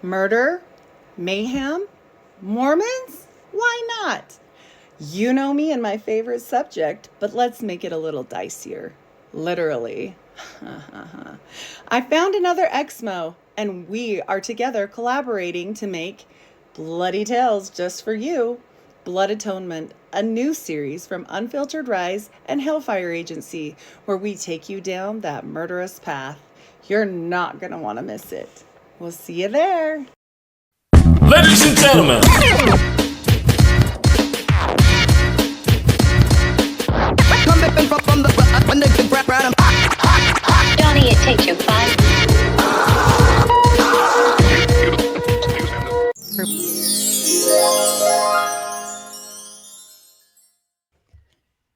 Murder? Mayhem? Mormons? Why not? You know me and my favorite subject, but let's make it a little dicier. Literally. I found another Exmo, and we are together collaborating to make Bloody Tales just for you. Blood Atonement, a new series from Unfiltered Rise and Hellfire Agency, where we take you down that murderous path. You're not going to want to miss it. We'll see you there. Ladies and gentlemen. Johnny, it takes you 5.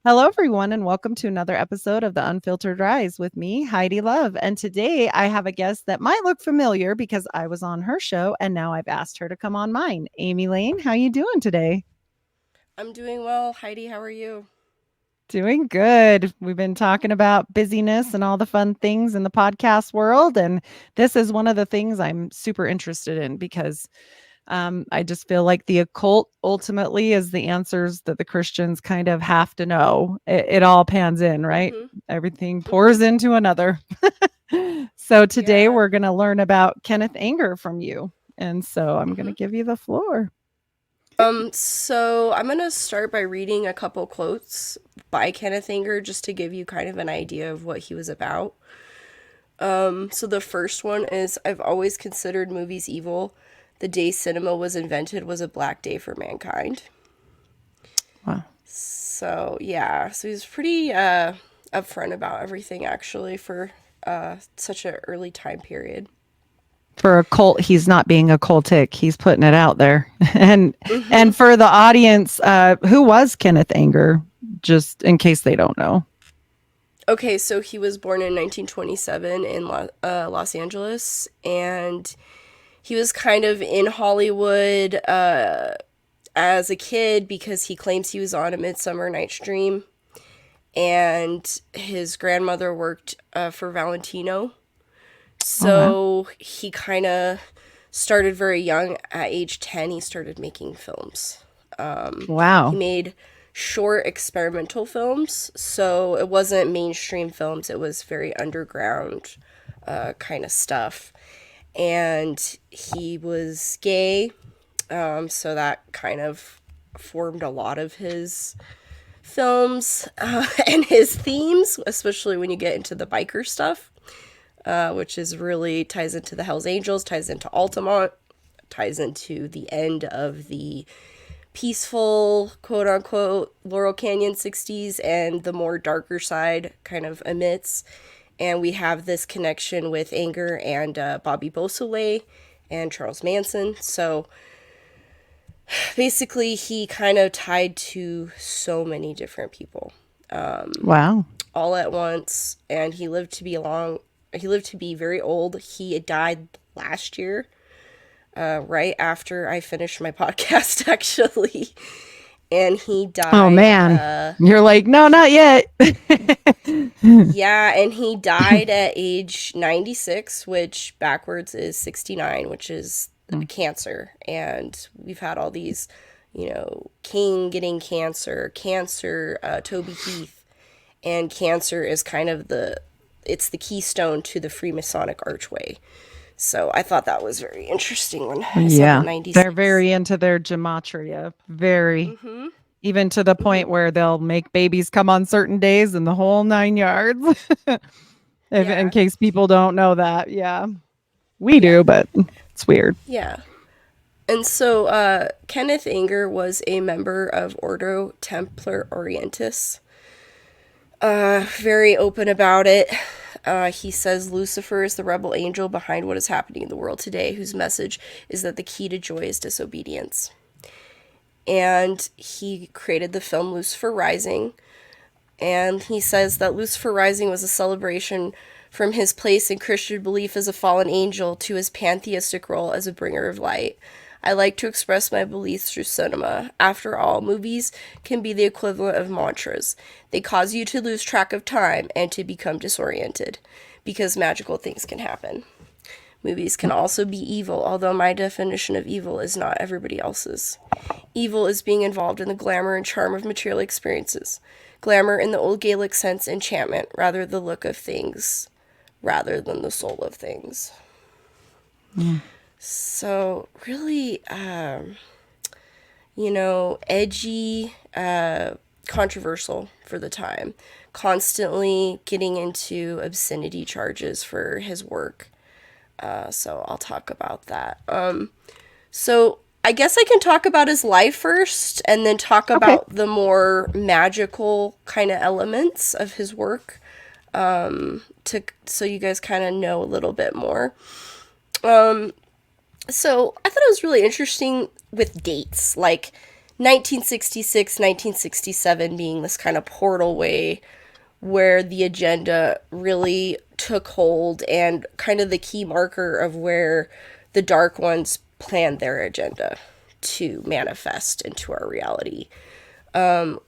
Hello, everyone, and welcome to another episode of the Unfiltered Rise with me, Heidi Love. And today I have a guest that might look familiar because I was on her show and now I've asked her to come on mine. Amy Lane, how you doing today? I'm doing well. Heidi, how are you? Doing good. We've been talking about busyness and all the fun things in the podcast world. And this is one of the things I'm super interested in because I just feel like the occult ultimately is the answers that the Christians kind of have to know. It all pans in, right? Mm-hmm. Everything pours into another. So today Yeah. we're going to learn about Kenneth Anger from you. And so I'm going to give you the floor. So I'm going to start by reading a couple quotes by Kenneth Anger just to give you kind of an idea of what he was about. So the first one is, I've always considered movies evil. The day cinema was invented was a black day for mankind. Wow. So, yeah. So he's pretty upfront about everything, actually, for such an early time period. For a cult, he's not being occultic. He's putting it out there. And for the audience, who was Kenneth Anger? Just in case they don't know. Okay, so he was born in 1927 in Los Angeles, and he was kind of in Hollywood as a kid because he claims he was on A Midsummer Night's Dream, and his grandmother worked for Valentino. So he kind of started very young. At age 10, he started making films. Wow. He made short experimental films, so it wasn't mainstream films. It was very underground kind of stuff. And he was gay, so that kind of formed a lot of his films and his themes, especially when you get into the biker stuff, which is really ties into the Hells Angels, ties into Altamont, ties into the end of the peaceful, quote-unquote, Laurel Canyon 60s, and the more darker side kind of emits. And we have this connection with Anger and Bobby Beausoleil and Charles Manson. So basically, he kind of tied to so many different people. Wow. All at once. And he lived to be very old. He died last year, right after I finished my podcast, actually. And he died. Oh, man. You're like, no, not yet. Yeah, and he died at age 96, which backwards is 69, which is cancer. And we've had all these, King getting cancer, Toby Keith. And cancer is kind of it's the keystone to the Freemasonic archway. So I thought that was very interesting when I saw the 96. They're very into their gematria. Very. Even to the point where they'll make babies come on certain days and the whole 9 yards. In case people don't know that. Yeah. We do, but it's weird. Yeah. And so Kenneth Anger was a member of Ordo Templar Orientis. Very open about it. He says Lucifer is the rebel angel behind what is happening in the world today, whose message is that the key to joy is disobedience. And he created the film Lucifer Rising. And he says that Lucifer Rising was a celebration from his place in Christian belief as a fallen angel to his pantheistic role as a bringer of light. I like to express my beliefs through cinema. After all, movies can be the equivalent of mantras. They cause you to lose track of time and to become disoriented, because magical things can happen. Movies can also be evil, although my definition of evil is not everybody else's. Evil is being involved in the glamour and charm of material experiences. Glamour in the old Gaelic sense, enchantment, rather the look of things, rather than the soul of things. So, really, edgy, controversial for the time. Constantly getting into obscenity charges for his work. So I'll talk about that. So I guess I can talk about his life first and then talk about the more magical kind of elements of his work, so you guys kind of know a little bit more. So I thought it was really interesting with dates, like 1966, 1967 being this kind of portal way where the agenda really took hold and kind of the key marker of where the Dark Ones planned their agenda to manifest into our reality.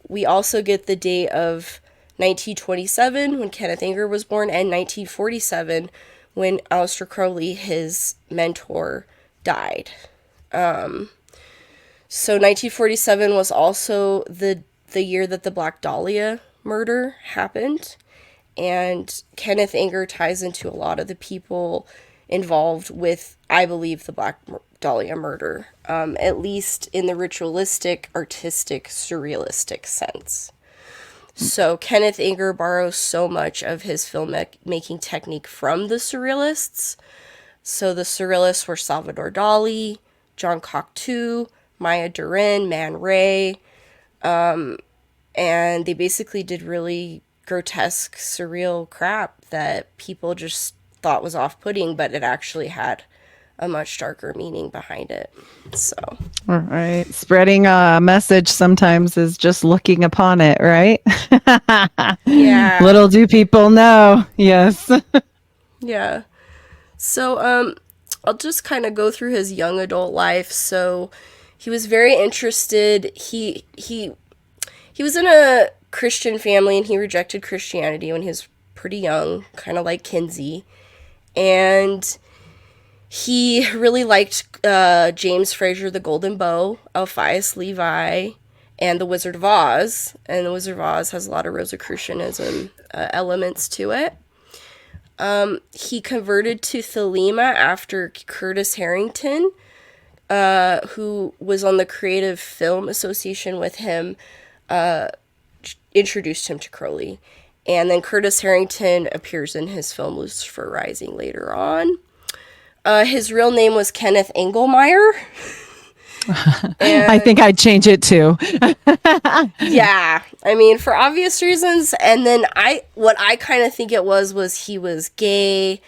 We also get the date of 1927 when Kenneth Anger was born, and 1947 when Aleister Crowley, his mentor, died. So 1947 was also the year that the Black Dahlia murder happened, and Kenneth Anger ties into a lot of the people involved with, I believe, the Black Dahlia murder, at least in the ritualistic, artistic, surrealistic sense. So Kenneth Anger borrows so much of his filmmaking technique from the surrealists. So the surrealists were Salvador Dali, John Cocteau, Maya Deren, Man Ray, and they basically did really grotesque, surreal crap that people just thought was off-putting, but it actually had a much darker meaning behind it. So, All right. Spreading a message sometimes is just looking upon it, right? yeah. Little do people know. Yes. Yeah. So, I'll just kind of go through his young adult life. So, he was very interested. He was in a Christian family, and he rejected Christianity when he was pretty young, kind of like Kinsey. And he really liked James Fraser, The Golden Bow, Alpheus Levi, and The Wizard of Oz. And The Wizard of Oz has a lot of Rosicrucianism elements to it. He converted to Thelema after Curtis Harrington, who was on the Creative Film Association with him, introduced him to Crowley. And then Curtis Harrington appears in his film Lucifer Rising later on. His real name was Kenneth Engelmeyer. I think I'd change it too. Yeah, I mean, for obvious reasons. And then what I kind of think it was he was gay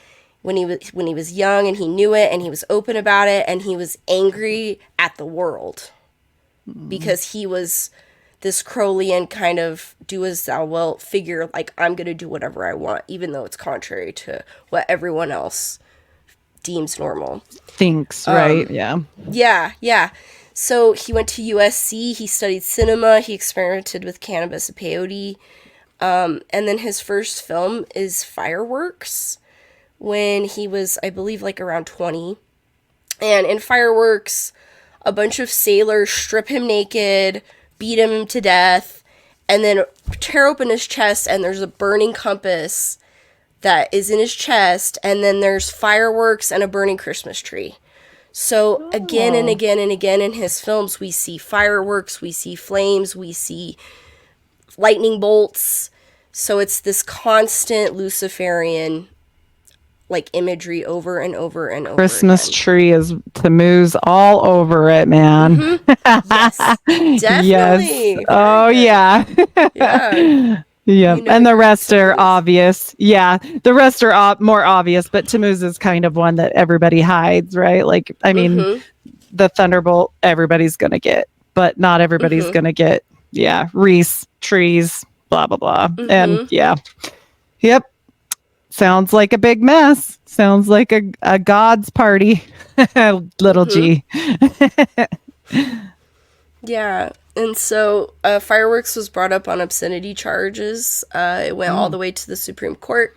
when he was young, and he knew it, and he was open about it, and he was angry at the world because he was this Crowleyan kind of do as thou wilt figure, like, I'm going to do whatever I want, even though it's contrary to what everyone else deems normal. Thinks, right? Yeah. Yeah. So he went to USC, he studied cinema, he experimented with cannabis and peyote, and then his first film is Fireworks, when he was, I believe, like around 20. And in Fireworks, a bunch of sailors strip him naked, beat him to death, and then tear open his chest, and there's a burning compass that is in his chest, and then there's fireworks and a burning Christmas tree. So again and again and again in his films, we see fireworks, we see flames, we see lightning bolts. So it's this constant Luciferian like imagery over and over and over Christmas again. tree is Tammuz all over it, man. Yes, definitely. Yes. Oh, yeah. Yeah. Yeah. You know And the your rest are Tammuz. obvious. Yeah. The rest are more obvious, but Tammuz is kind of one that everybody hides, right? Like, I mean, the Thunderbolt, everybody's going to get, but not everybody's going to get, Reese, trees, blah, blah, blah. And yeah. Yep. Sounds like a big mess. Sounds like a God's party. Little G. Yeah. And so Fireworks was brought up on obscenity charges. It went all the way to the Supreme Court.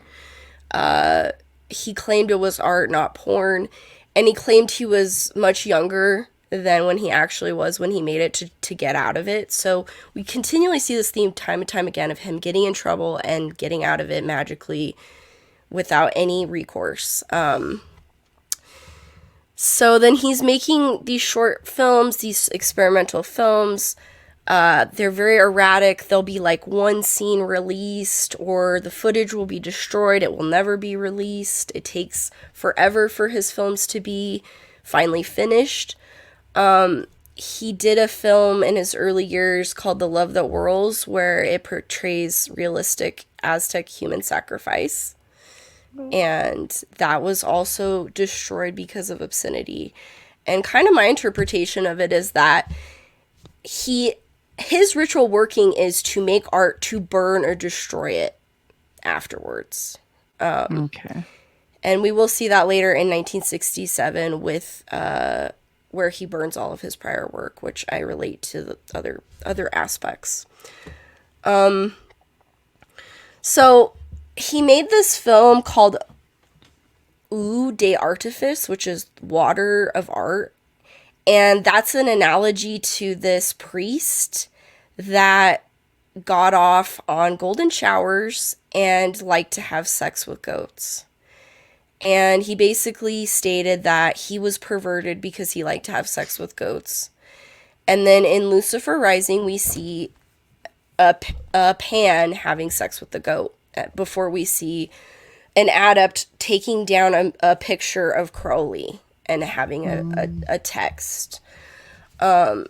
he claimed it was art, not porn, and he claimed he was much younger than when he actually was when he made it to get out of it. So we continually see this theme time and time again of him getting in trouble and getting out of it magically without any recourse. So then he's making these short films, these experimental films. They're very erratic. There'll be like one scene released, or the footage will be destroyed. It will never be released. It takes forever for his films to be finally finished. He did a film in his early years called The Love That Whirls, where it portrays realistic Aztec human sacrifice. And that was also destroyed because of obscenity. And kind of my interpretation of it is that his ritual working is to make art to burn or destroy it afterwards. Okay. And we will see that later in 1967 with where he burns all of his prior work, which I relate to the other aspects. So he made this film called Eau de Artifice, which is water of art. And that's an analogy to this priest that got off on golden showers and liked to have sex with goats. And he basically stated that he was perverted because he liked to have sex with goats. And then in Lucifer Rising, we see a Pan having sex with the goat before we see an adept taking down a picture of Crowley and having a text. So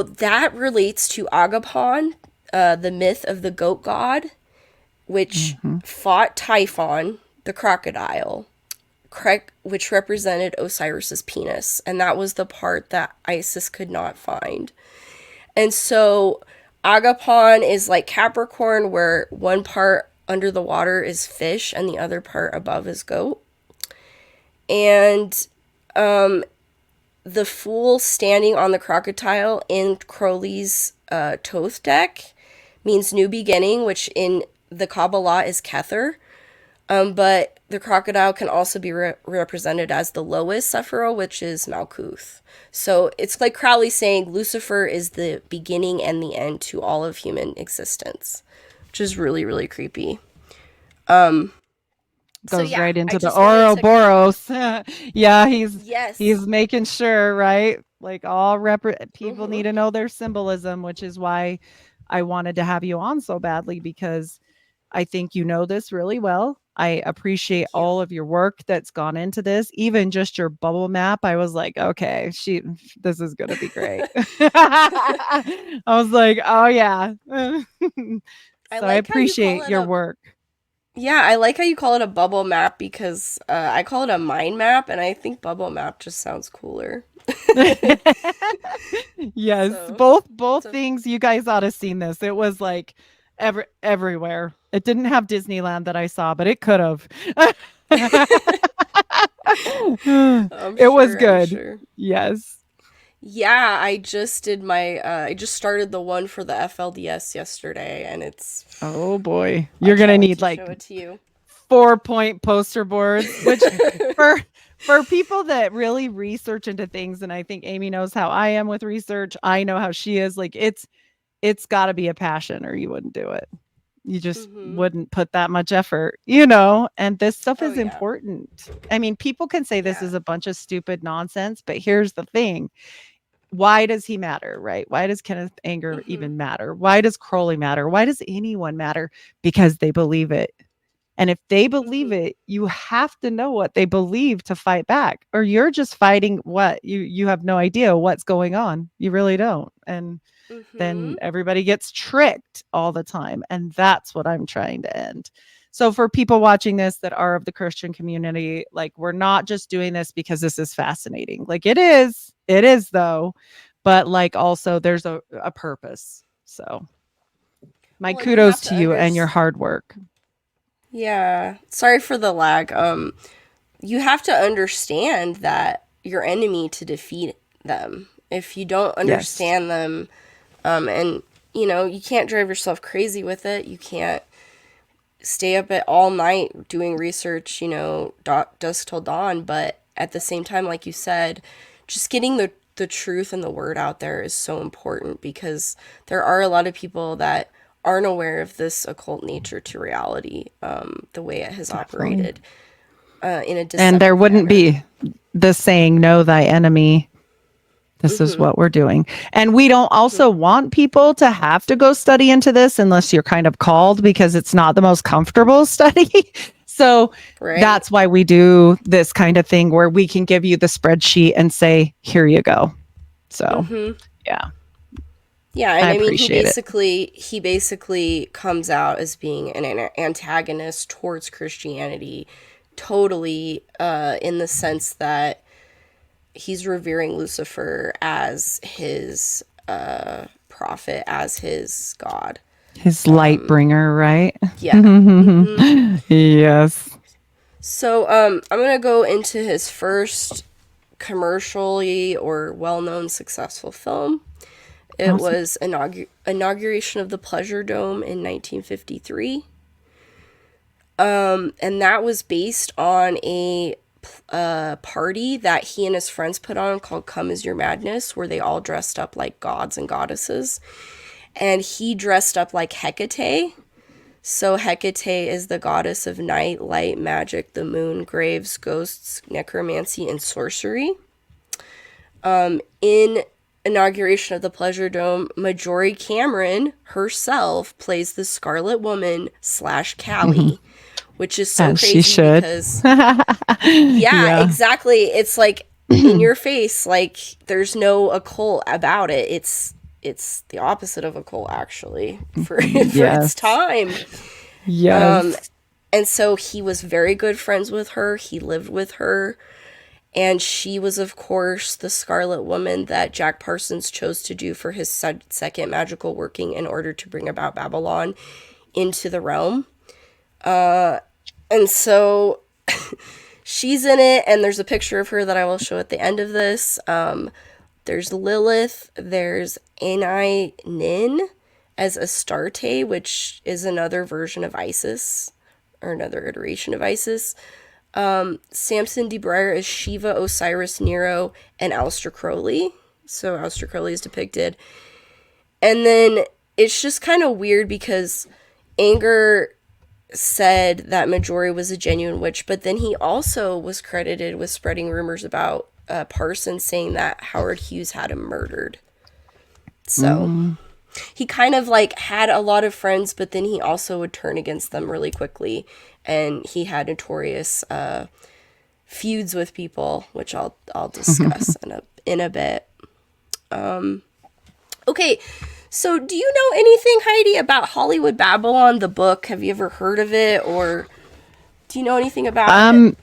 that relates to Agapon, the myth of the goat god, which fought Typhon, the crocodile, which represented Osiris's penis. And that was the part that Isis could not find. And so Agapon is like Capricorn, where one part under the water is fish and the other part above is goat. And the fool standing on the crocodile in Crowley's Thoth deck means new beginning, which in the Kabbalah is Kether. But the crocodile can also be represented as the lowest Sephiroth, which is Malkuth. So it's like Crowley saying Lucifer is the beginning and the end to all of human existence, which is really, really creepy. Goes right into the Ouroboros. Yeah, he's making sure, right? Like all people need to know their symbolism, which is why I wanted to have you on so badly, because I think you know this really well. I appreciate all of your work that's gone into this, even just your bubble map. I was like, okay, this is going to be great. I was like, oh yeah. So I appreciate your work. Yeah, I like how you call it a bubble map, because I call it a mind map, and I think bubble map just sounds cooler. Yes, both things. You guys ought to have seen this. It was like everywhere. It didn't have Disneyland that I saw, but it could have. It was good. Sure. Yes. Yeah, I just did I just started the one for the FLDS yesterday, and it's... Oh boy. You're going to need like 4-point poster boards, which for people that really research into things, and I think Amy knows how I am with research. I know how she is. Like it's got to be a passion or you wouldn't do it. You just wouldn't put that much effort, and this stuff is important. I mean, people can say this is a bunch of stupid nonsense, but here's the thing. Why does he matter, right? Why does Kenneth Anger even matter? Why does Crowley matter? Why does anyone matter? Because they believe it. And if they believe it, you have to know what they believe to fight back, or you're just fighting what you have no idea what's going on. You really don't. And then everybody gets tricked all the time. And that's what I'm trying to end. So for people watching this that are of the Christian community, like, we're not just doing this because this is fascinating. Like it is though, but like also there's a purpose. So my kudos to you and your hard work. Yeah. Sorry for the lag. You have to understand that your enemy to defeat them. If you don't understand them, and you can't drive yourself crazy with it. You can't stay up at all night doing research, you know, dusk till dawn. But at the same time, like you said, just getting the truth and the word out there is so important, because there are a lot of people that aren't aware of this occult nature to reality, the way it has operated in a deceptive And there wouldn't manner. be the saying, know thy enemy. This is what we're doing. And we don't also want people to have to go study into this unless you're kind of called, because it's not the most comfortable study. So Right. that's why we do this kind of thing where we can give you the spreadsheet and say, here you go. So, yeah. Yeah, and I mean, appreciate it. he basically comes out as being an antagonist towards Christianity, totally, in the sense that he's revering Lucifer as his prophet, as his god. His light bringer, right? Yeah. Yes. So I'm gonna go into his first commercially or well-known successful film. It Awesome. was inauguration of the Pleasure Dome in 1953. And that was based on a party that he and his friends put on called Come As Your Madness, where they all dressed up like gods and goddesses. And he dressed up like Hecate. So Hecate is the goddess of night, light, magic, the moon, graves, ghosts, necromancy, and sorcery. In inauguration of the Pleasure Dome, Marjorie Cameron herself plays the Scarlet Woman / Callie, which is so As crazy she should. because yeah, exactly. It's like in your face, like there's no occult about it. It's the opposite of occult, actually, for its time. Yes. And so he was very good friends with her. He lived with her. And she was, of course, the Scarlet Woman that Jack Parsons chose to do for his second magical working in order to bring about Babylon into the realm. And so she's in it, and there's a picture of her that I will show at the end of this. There's Lilith, there's Ani Nin as Astarte, which is another version of Isis, or another iteration of Isis. Samson DeBrier is Shiva, Osiris, Nero, and Aleister Crowley. So Aleister Crowley is depicted. And then it's just kind of weird because Anger said that Marjorie was a genuine witch, but then he also was credited with spreading rumors about Parsons saying that Howard Hughes had him murdered. So he kind of like had a lot of friends, but then he also would turn against them really quickly. And he had notorious feuds with people, which I'll discuss in a bit. Okay, so do you know anything, Heidi, about Hollywood Babylon, the book? Have you ever heard of it, or do you know anything about it?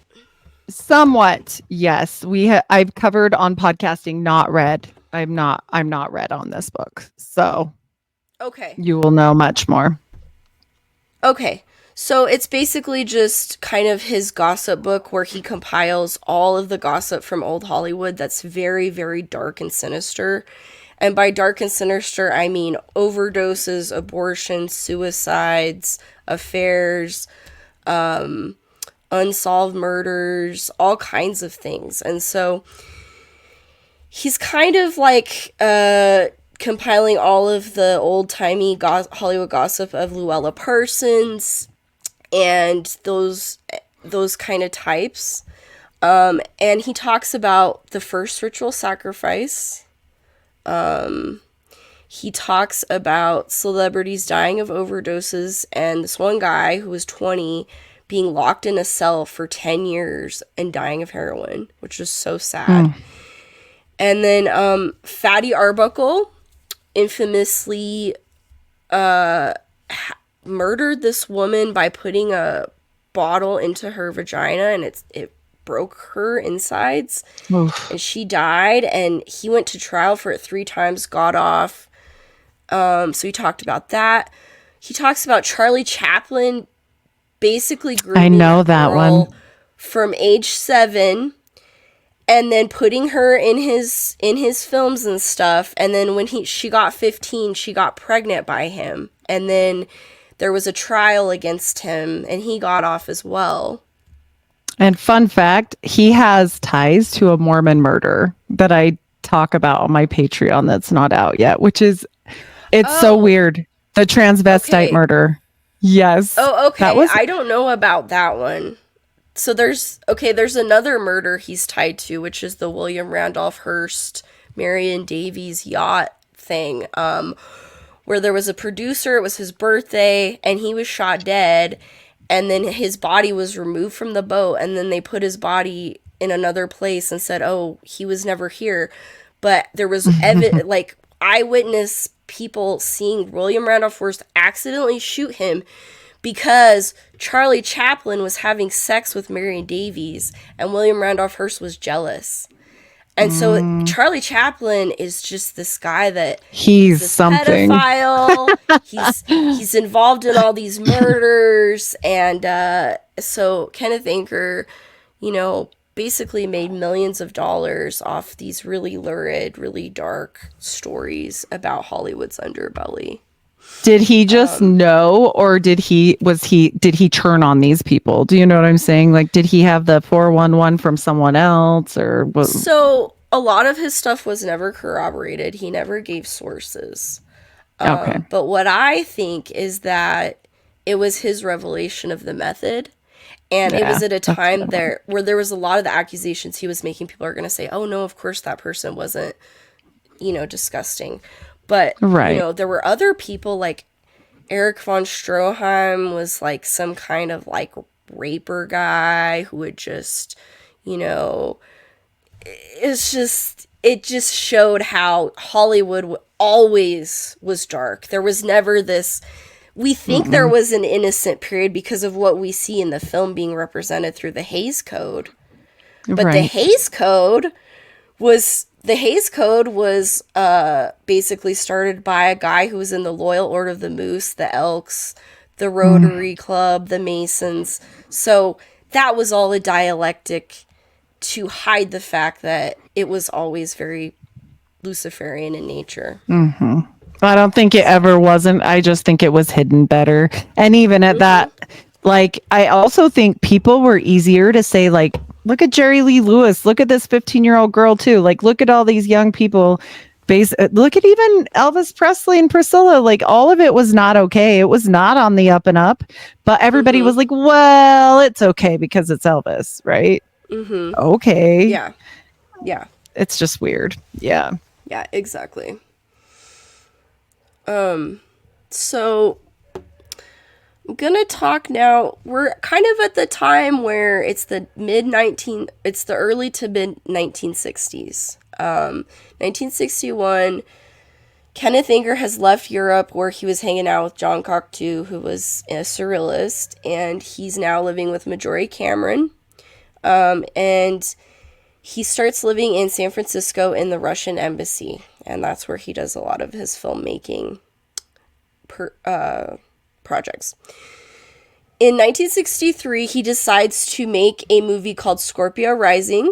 Somewhat, yes. I've covered on podcasting, not read. I'm not read on this book, so Okay. you will know much more. Okay. So it's basically just kind of his gossip book where he compiles all of the gossip from old Hollywood that's very, very dark and sinister. And by dark and sinister, I mean overdoses, abortions, suicides, affairs, unsolved murders, all kinds of things. And so he's kind of like compiling all of the old-timey Hollywood gossip of Luella Parsons and those kind of types. And he talks about the first ritual sacrifice. He talks about celebrities dying of overdoses, and this one guy who was 20 being locked in a cell for 10 years and dying of heroin, which is so sad. And then Fatty Arbuckle infamously murdered this woman by putting a bottle into her vagina, and it broke her insides. Oof. And she died, and he went to trial for it 3 times, got off. So he talked about that. He talks about Charlie Chaplin basically grooming I know a that girl one. from age 7 and then putting her in his films and stuff. And then when she got 15, she got pregnant by him. And then there was a trial against him, and he got off as well. And fun fact, he has ties to a Mormon murder that I talk about on my Patreon that's not out yet, which is, it's so weird. The transvestite murder. Yes. Oh, okay. That was, I don't know about that one. So there's another murder he's tied to, which is the William Randolph Hearst, Marion Davies yacht thing, where there was a producer, it was his birthday, and he was shot dead, and then his body was removed from the boat, and then they put his body in another place and said, oh, he was never here. But there was like eyewitness people seeing William Randolph Hearst accidentally shoot him because Charlie Chaplin was having sex with Marion Davies, and William Randolph Hearst was jealous. And so Charlie Chaplin is just this guy that he's something pedophile. he's involved in all these murders, and so Kenneth Anger, basically made millions of dollars off these really lurid, really dark stories about Hollywood's underbelly. Did he just know, or did he turn on these people? Do you know what I'm saying? Like, did he have the 411 from someone else, or what? So a lot of his stuff was never corroborated. He never gave sources. Okay. But what I think is that it was his revelation of the method. And it was at a time where there was a lot of the accusations he was making. People are going to say, oh, no, of course that person wasn't, disgusting. But, there were other people, like Eric von Stroheim was like some kind of like raper guy who would just, it just showed how Hollywood always was dark. There was never this, we think there was an innocent period because of what we see in the film being represented through the Hays Code. But the Hays Code was basically started by a guy who was in the Loyal Order of the Moose, the Elks, the Rotary Club, the Masons. So that was all a dialectic to hide the fact that it was always very Luciferian in nature. I don't think it ever wasn't. I just think it was hidden better. And even at that, like, I also think people were easier to say, like, look at Jerry Lee Lewis. Look at this 15-year-old girl, too. Like, look at all these young people. Look at even Elvis Presley and Priscilla. Like, all of it was not okay. It was not on the up and up. But everybody was like, well, it's okay because it's Elvis, right? Okay. Yeah. Yeah. It's just weird. Yeah. Yeah, exactly. So I'm gonna talk now. We're kind of at the time where it's the early to mid 1960s. 1961, Kenneth Anger has left Europe where he was hanging out with John Cocteau, who was a surrealist, and he's now living with Marjorie Cameron. And he starts living in San Francisco in the Russian embassy, and that's where he does a lot of his filmmaking projects. In 1963, he decides to make a movie called Scorpio Rising.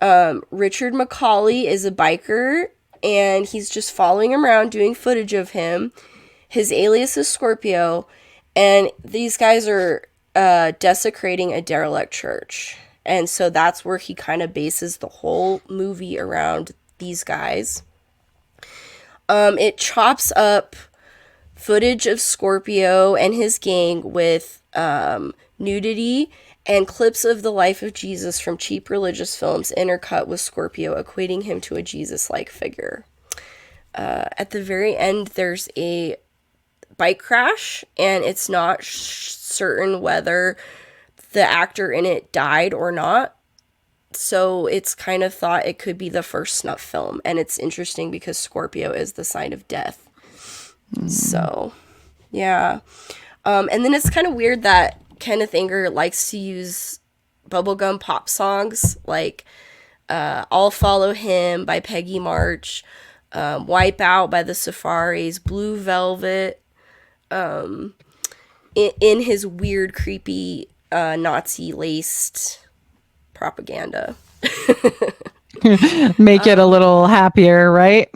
Richard McCauley is a biker, and he's just following him around doing footage of him. His alias is Scorpio, and these guys are desecrating a derelict church. And so that's where he kind of bases the whole movie around these guys. It chops up footage of Scorpio and his gang with nudity and clips of the life of Jesus from cheap religious films intercut with Scorpio, equating him to a Jesus-like figure. At the very end, there's a bike crash, and it's not certain whether the actor in it died or not. So it's kind of thought it could be the first snuff film. And it's interesting because Scorpio is the sign of death. So, yeah. And then it's kind of weird that Kenneth Anger likes to use bubblegum pop songs like I'll Follow Him by Peggy March, Wipe Out by the Safaris, Blue Velvet, in his weird, creepy, Nazi-laced propaganda. Make it a little happier, right?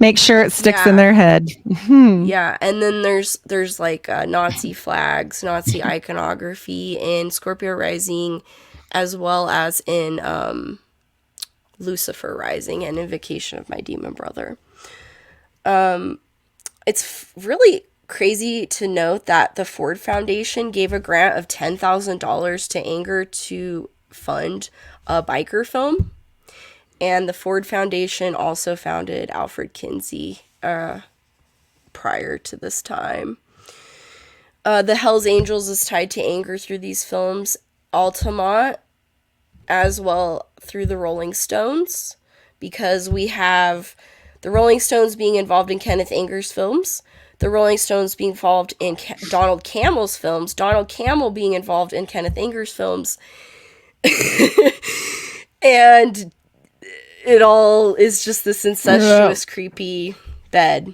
Make sure it sticks in Yeah. their head. Yeah, and then there's like Nazi flags, Nazi iconography in Scorpio Rising, as well as in Lucifer Rising and Invocation of My Demon Brother. It's really crazy to note that the Ford Foundation gave a grant of $10,000 to Anger to fund a biker film. And the Ford Foundation also founded Alfred Kinsey prior to this time. The Hells Angels is tied to Anger through these films. Altamont, as well through the Rolling Stones, because we have the Rolling Stones being involved in Kenneth Anger's films, the Rolling Stones being involved in Donald Campbell's films, Donald Campbell being involved in Kenneth Anger's films, and it all is just this incestuous, creepy bed.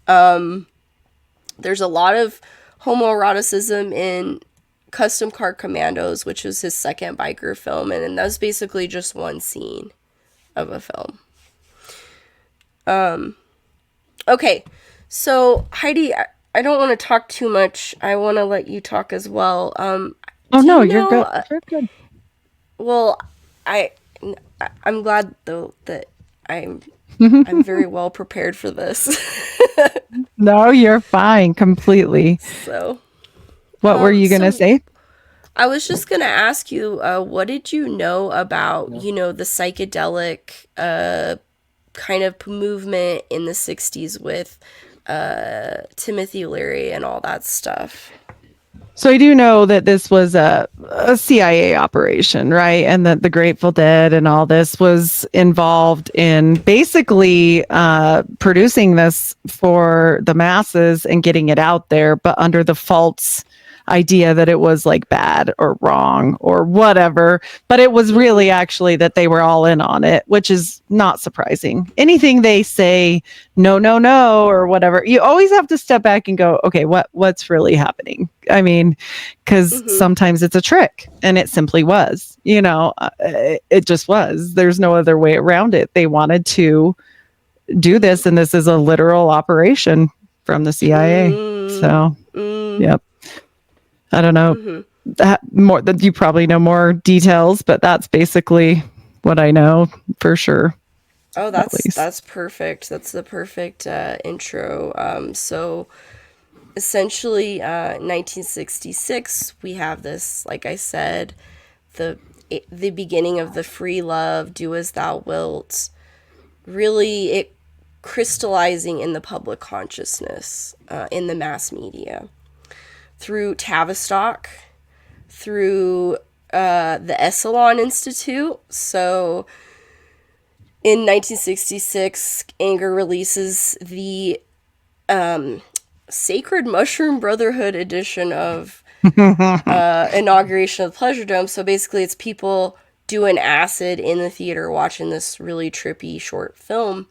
There's a lot of homoeroticism in Custom Car Commandos, which was his second biker film, and that was basically just one scene of a film. Okay, so Heidi, I don't want to talk too much. I want to let you talk as well. Oh no, you're good. You're good. Well, I'm glad though that I'm very well prepared for this. No, you're fine completely. So, what were you gonna say? I was just gonna ask you, what did you know about, the psychedelic kind of movement in the 60s with Timothy Leary and all that stuff? So I do know that this was a CIA operation, right? And that the Grateful Dead and all this was involved in basically producing this for the masses and getting it out there, but under the false idea that it was like bad or wrong or whatever. But it was really actually that they were all in on it, which is not surprising. Anything they say, no, no, no, or whatever, you always have to step back and go, okay, what's really happening? I mean, because sometimes it's a trick, and it simply was, it just was. There's no other way around it. They wanted to do this, and this is a literal operation from the CIA. So, yep. I don't know that more that you probably know more details, but that's basically what I know for sure. Oh, that's perfect. That's the perfect intro. So essentially, 1966, we have this, like I said, the beginning of the free love, do as thou wilt, really it crystallizing in the public consciousness, in the mass media. Through Tavistock, through the Esalen Institute. So in 1966, Anger releases the Sacred Mushroom Brotherhood edition of Inauguration of the Pleasure Dome. So basically it's people doing acid in the theater watching this really trippy short film.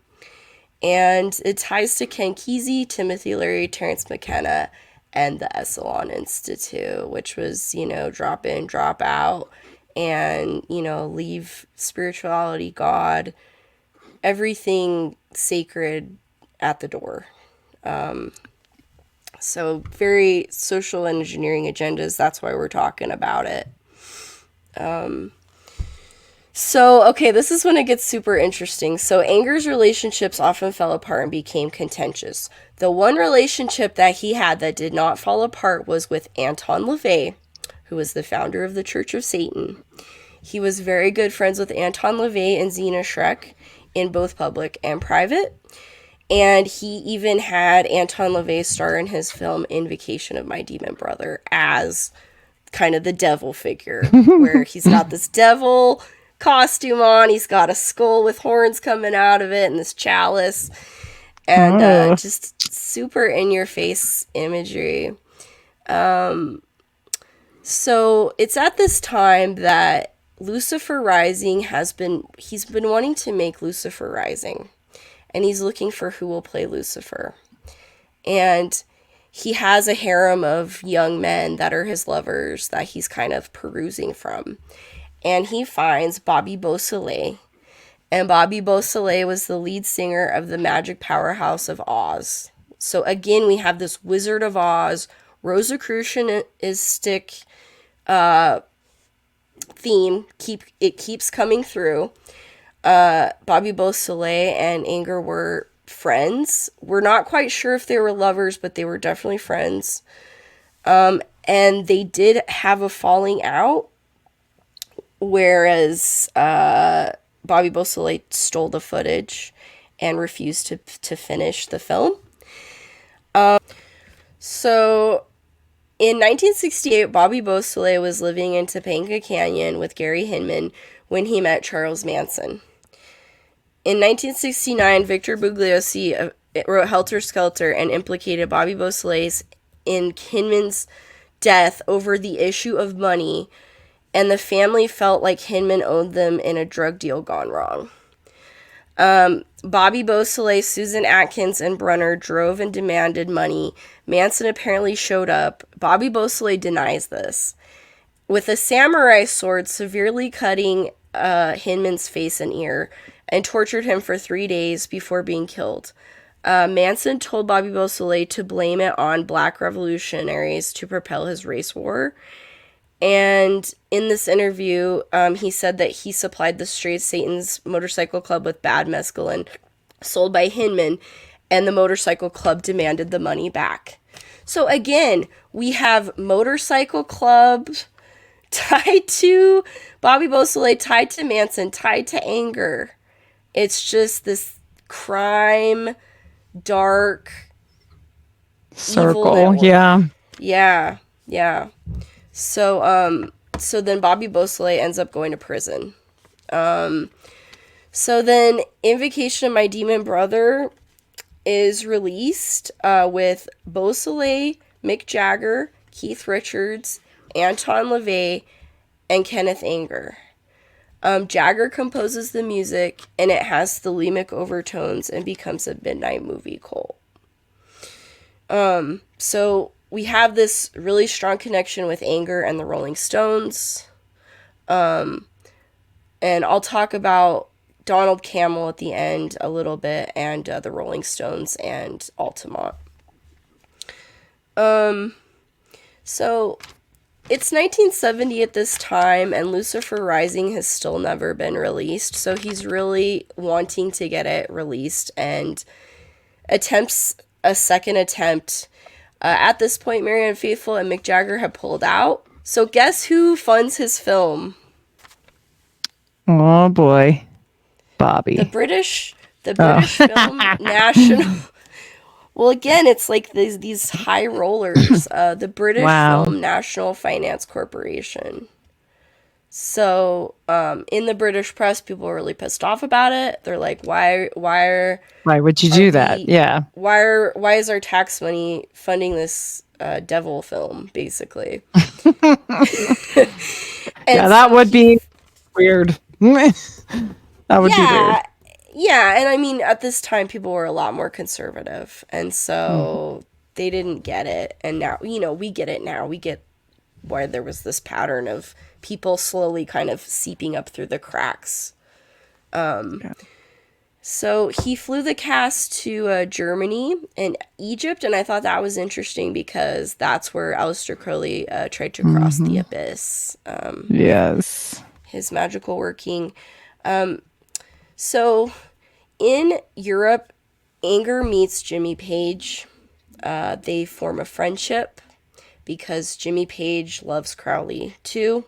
And it ties to Ken Kesey, Timothy Leary, Terrence McKenna, and the Esalen Institute, which was, drop in, drop out, and, leave spirituality, God, everything sacred at the door. So very social engineering agendas. That's why we're talking about it. So, okay, this is when it gets super interesting. So Anger's relationships often fell apart and became contentious. The one relationship that he had that did not fall apart was with Anton LaVey, who was the founder of the Church of Satan. He was very good friends with Anton LaVey and Zena Schreck in both public and private. And he even had Anton LaVey star in his film Invocation of My Demon Brother as kind of the devil figure, where he's got this devil costume on, he's got a skull with horns coming out of it and this chalice, and just super in your face imagery. So it's at this time that Lucifer Rising he's been wanting to make Lucifer Rising, and he's looking for who will play Lucifer. And he has a harem of young men that are his lovers that he's kind of perusing from. And he finds Bobby Beausoleil, And Bobby Beausoleil was the lead singer of the magic powerhouse of Oz. So again, we have this Wizard of Oz, Rosicrucianistic theme. It keeps coming through. Bobby Beausoleil and Anger were friends. We're not quite sure if they were lovers, but they were definitely friends. And they did have a falling out, whereas Bobby Beausoleil stole the footage and refused to finish the film. So in 1968, Bobby Beausoleil was living in Topanga Canyon with Gary Hinman when he met Charles Manson. In 1969, Victor Bugliosi wrote Helter Skelter and implicated Bobby Beausoleil in Hinman's death over the issue of money, and the family felt like Hinman owed them in a drug deal gone wrong. Bobby Beausoleil, Susan Atkins, and Brunner drove and demanded money. Manson apparently showed up. Bobby Beausoleil denies this, with a samurai sword severely cutting Hinman's face and ear, and tortured him for 3 days before being killed. Manson told Bobby Beausoleil to blame it on black revolutionaries to propel his race war. And in this interview, he said that he supplied the Straight Satan's motorcycle club with bad mescaline sold by Hinman, and the motorcycle club demanded the money back. So again, we have motorcycle club tied to Bobby Beausoleil, tied to Manson, tied to Anger. It's just this crime, dark circle. Yeah. Yeah. So then Bobby Beausoleil ends up going to prison. So then Invocation of My Demon Brother is released with Beausoleil, Mick Jagger, Keith Richards, Anton LaVey, and Kenneth Anger. Jagger composes the music, and it has thelemic overtones and becomes a midnight movie cult. So we have this really strong connection with Anger and the Rolling Stones. And I'll talk about Donald Cammell at the end a little bit, and the Rolling Stones and Altamont. So it's 1970 at this time, and Lucifer Rising has still never been released, so he's really wanting to get it released and attempts a second attempt. At this point, Marianne Faithfull and Mick Jagger have pulled out. So guess who funds his film? Oh boy, Bobby. The British Film National. Well, again, it's like these high rollers. The British Film National Finance Corporation. So, in the British press, people are really pissed off about it. They're like, why would you do that? Yeah. Why is our tax money funding this devil film, basically? Yeah, that would be weird. That would be weird. Yeah, and I mean, at this time, people were a lot more conservative, and so they didn't get it. And now, we get it now. We get why there was this pattern of people slowly kind of seeping up through the cracks. So he flew the cast to Germany and Egypt, and I thought that was interesting because that's where Aleister Crowley tried to cross the abyss. Yes. His magical working. So in Europe, Anger meets Jimmy Page. They form a friendship because Jimmy Page loves Crowley too.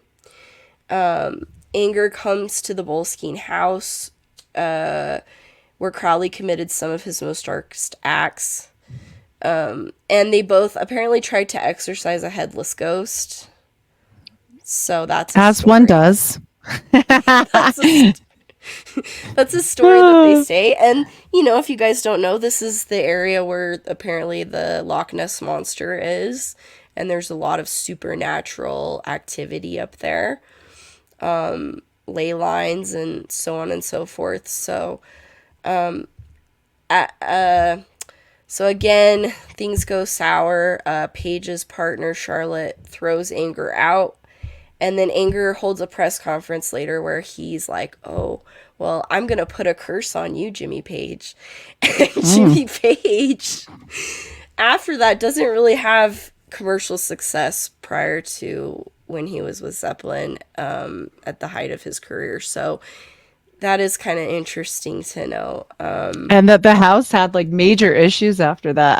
Anger comes to the Boleskine house where Crowley committed some of his most darkest acts. And they both apparently tried to exorcise a headless ghost. So that's as one does. That's a story that they say. And, if you guys don't know, this is the area where apparently the Loch Ness Monster is. And there's a lot of supernatural activity up there. Ley lines and so on and so forth. So, so again, things go sour. Paige's partner, Charlotte, throws Anger out. And then Anger holds a press conference later where he's like, oh, well, I'm going to put a curse on you, Jimmy Page. And Jimmy Page, after that, doesn't really have commercial success prior to when he was with Zeppelin at the height of his career. So that is kind of interesting to know. And that the house had like major issues after that.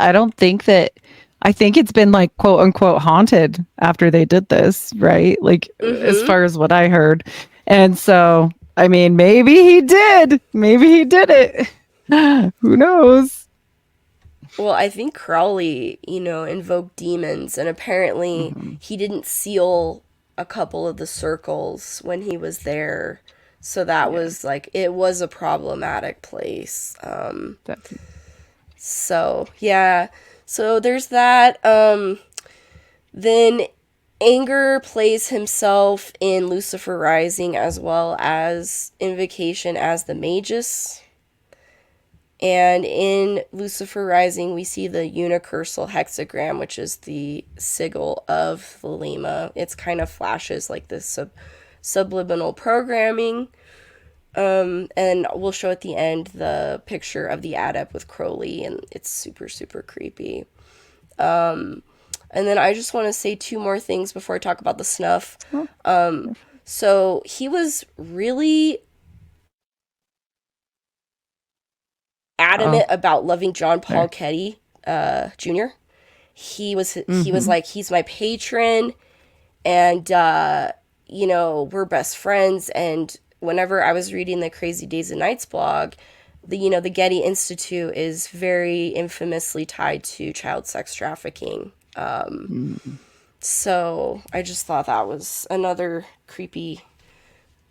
I think it's been like quote unquote haunted after they did this, right? Like as far as what I heard. And so, I mean, maybe he did. Maybe he did it. Who knows? Well, I think Crowley, invoked demons, and apparently he didn't seal a couple of the circles when he was there. So that was like, it was a problematic place. Definitely. So, yeah. So there's that. Then Anger plays himself in Lucifer Rising as well as Invocation as the Magus. And in Lucifer Rising, we see the unicursal hexagram, which is the sigil of Thelema. It's kind of flashes like this subliminal programming. And we'll show at the end the picture of the adept with Crowley, and it's super, super creepy. And then I just want to say 2 more things before I talk about the snuff. So he was really adamant about loving John Paul Getty Jr. He was like, he's my patron, and we're best friends. And whenever I was reading the Crazy Days and Nights blog, the Getty Institute is very infamously tied to child sex trafficking. So I just thought that was another creepy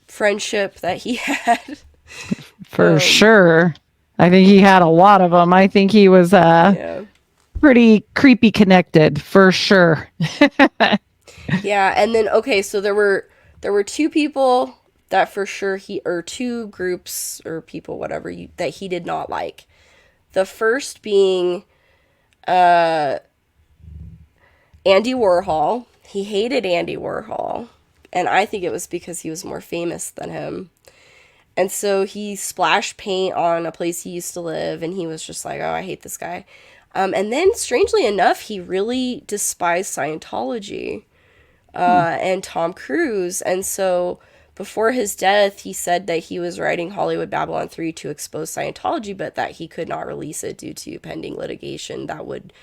friendship that he had. For sure. I think he had a lot of them. I think he was pretty creepy connected, for sure. Yeah, and then so there were 2 people that for sure or 2 groups or people, whatever, that he did not like. The first being Andy Warhol. He hated Andy Warhol, and I think it was because he was more famous than him. And so he splashed paint on a place he used to live, and he was just like, oh, I hate this guy. And then, strangely enough, he really despised Scientology and Tom Cruise. And so before his death, he said that he was writing Hollywood Babylon 3 to expose Scientology, but that he could not release it due to pending litigation that would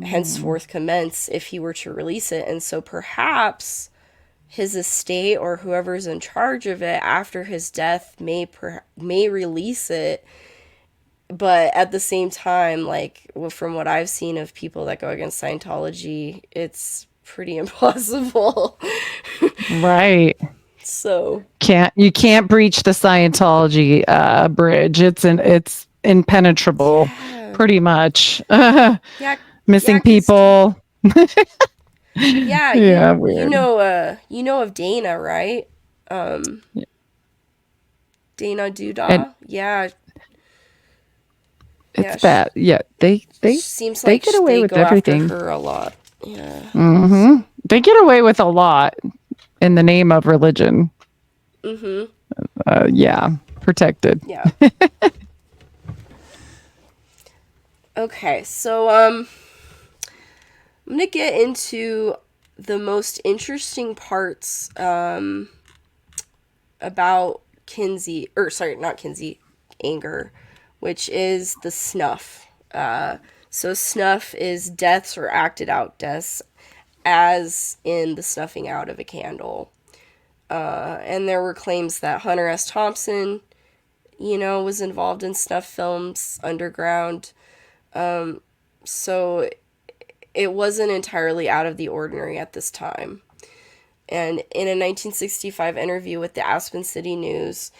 henceforth commence if he were to release it. And so perhaps his estate or whoever's in charge of it after his death may release it, but at the same time, like, from what I've seen of people that go against Scientology, it's pretty impossible. Right. So You can't breach the Scientology bridge. It's impenetrable, pretty much. Missing people. Yeah, weird. you know of Dana, right? Dana Duda. It's bad. Yeah, they seems they like get away they with go everything. after her a lot. Yeah. Mm-hmm. They get away with a lot in the name of religion. Mm-hmm. Protected. Yeah. Okay, so I'm gonna get into the most interesting parts about Anger, which is the snuff. So snuff is deaths or acted out deaths, as in the snuffing out of a candle. And there were claims that Hunter S. Thompson, was involved in snuff films underground. So it wasn't entirely out of the ordinary at this time. And in a 1965 interview with the Aspen City News,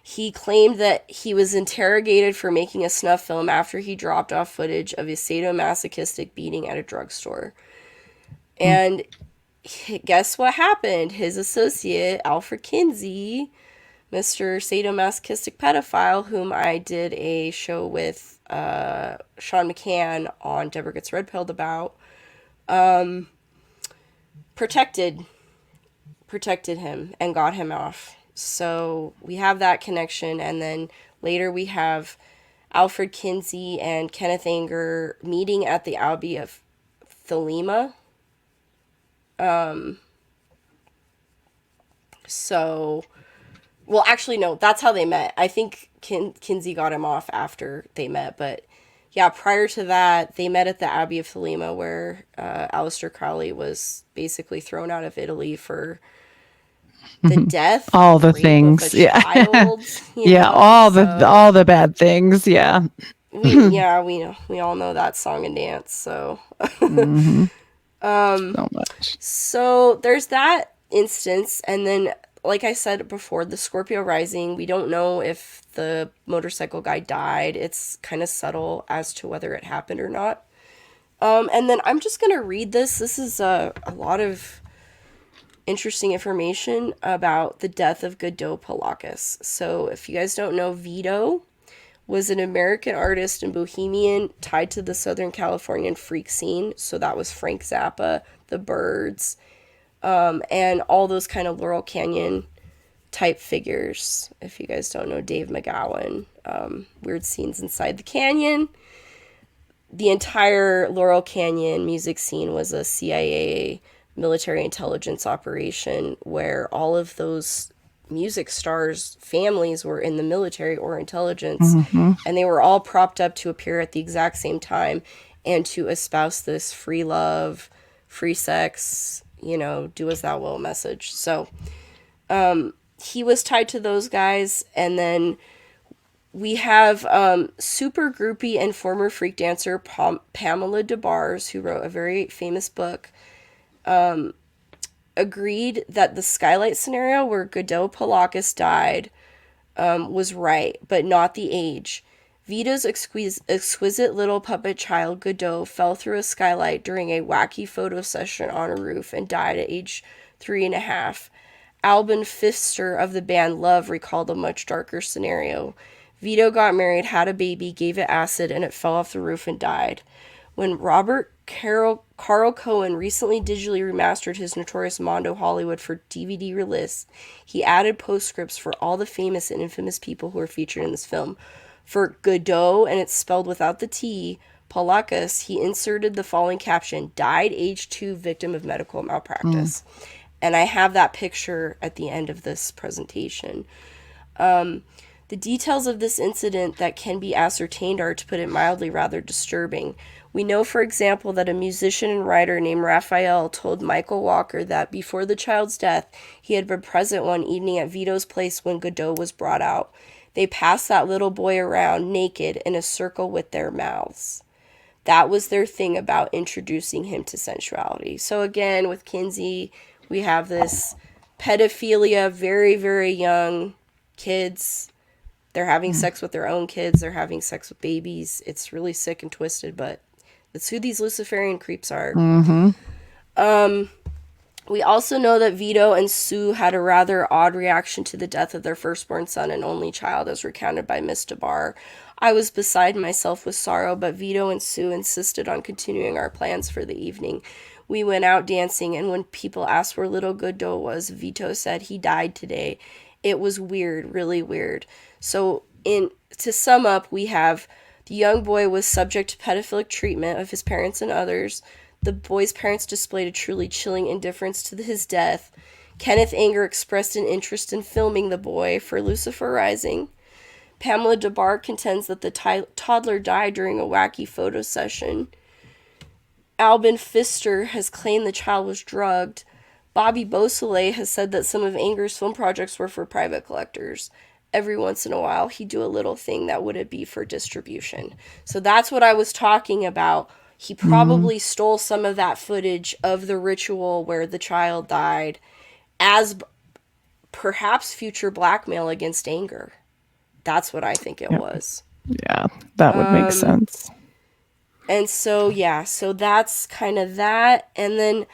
he claimed that he was interrogated for making a snuff film after he dropped off footage of a sadomasochistic beating at a drugstore. And guess what happened? His associate, Alfred Kinsey, Mr. Sadomasochistic Pedophile, whom I did a show with Sean McCann on Deborah Gets Red Pilled about, protected him and got him off So we have that connection, and then later we have Alfred Kinsey and Kenneth Anger meeting at the Abbey of Thelema. Well, actually, no, that's how they met. I think Kinsey got him off after they met, but yeah, prior to that, they met at the Abbey of Thelema, where Aleister Crowley was basically thrown out of Italy for the death, all the rape things, of a child. Yeah, all the bad things. Yeah, we know, we all know that song and dance. So, so much. so there's that instance, and then, like I said before, the Scorpio rising. We don't know if the motorcycle guy died. It's kind of subtle as to whether it happened or not. And then I'm just gonna read this. This is a lot of interesting information about the death of Godot Polakis. So if you guys don't know, Vito was an American artist and bohemian tied to the Southern Californian freak scene. So that was Frank Zappa, the Byrds, and all those kind of Laurel Canyon type figures. If you guys don't know, Dave McGowan, Weird Scenes Inside the Canyon. The entire Laurel Canyon music scene was a CIA military intelligence operation where all of those music stars' families were in the military or intelligence, and they were all propped up to appear at the exact same time and to espouse this free love, free sex, do as thou will message. So he was tied to those guys. And then we have super groupie and former freak dancer Pamela DeBars, who wrote a very famous book, agreed that the skylight scenario where Godot Polakis died was right, but not the age. Vito's exquisite little puppet child, Godot, fell through a skylight during a wacky photo session on a roof and died at age 3.5. Albin Pfister of the band Love recalled a much darker scenario. Vito got married, had a baby, gave it acid, and it fell off the roof and died. When Robert Carl Cohen recently digitally remastered his notorious Mondo Hollywood for DVD release, he added postscripts for all the famous and infamous people who were featured in this film. For Godot, and it's spelled without the T, Polakis, he inserted the following caption: died age 2, victim of medical malpractice. And I have that picture at the end of this presentation. The details of this incident that can be ascertained are, to put it mildly, rather disturbing. We know, for example, that a musician and writer named Raphael told Michael Walker that before the child's death, he had been present one evening at Vito's place when Godot was brought out. They passed that little boy around naked in a circle with their mouths. That was their thing about introducing him to sensuality. So again, with Kinsey, we have this pedophilia, very, very young kids. They're having sex with their own kids. They're having sex with babies. It's really sick and twisted, but that's who these Luciferian creeps are. We also know that Vito and Sue had a rather odd reaction to the death of their firstborn son and only child, as recounted by Miss DeBar. I was beside myself with sorrow, but Vito and Sue insisted on continuing our plans for the evening. We went out dancing, and when people asked where little Godot was, Vito said he died today. It was weird, really weird. So, to sum up, we have the young boy was subject to pedophilic treatment of his parents and others. The boy's parents displayed a truly chilling indifference to his death. Kenneth Anger expressed an interest in filming the boy for Lucifer Rising. Pamela DeBar contends that the toddler died during a wacky photo session. Albin Pfister has claimed the child was drugged. Bobby Beausoleil has said that some of Anger's film projects were for private collectors. Every once in a while, he'd do a little thing that would be for distribution. So that's what I was talking about. He probably stole some of that footage of the ritual where the child died as perhaps future blackmail against Anger. That's what I think it was. Yeah, that would make sense. And so, so that's kind of that. And then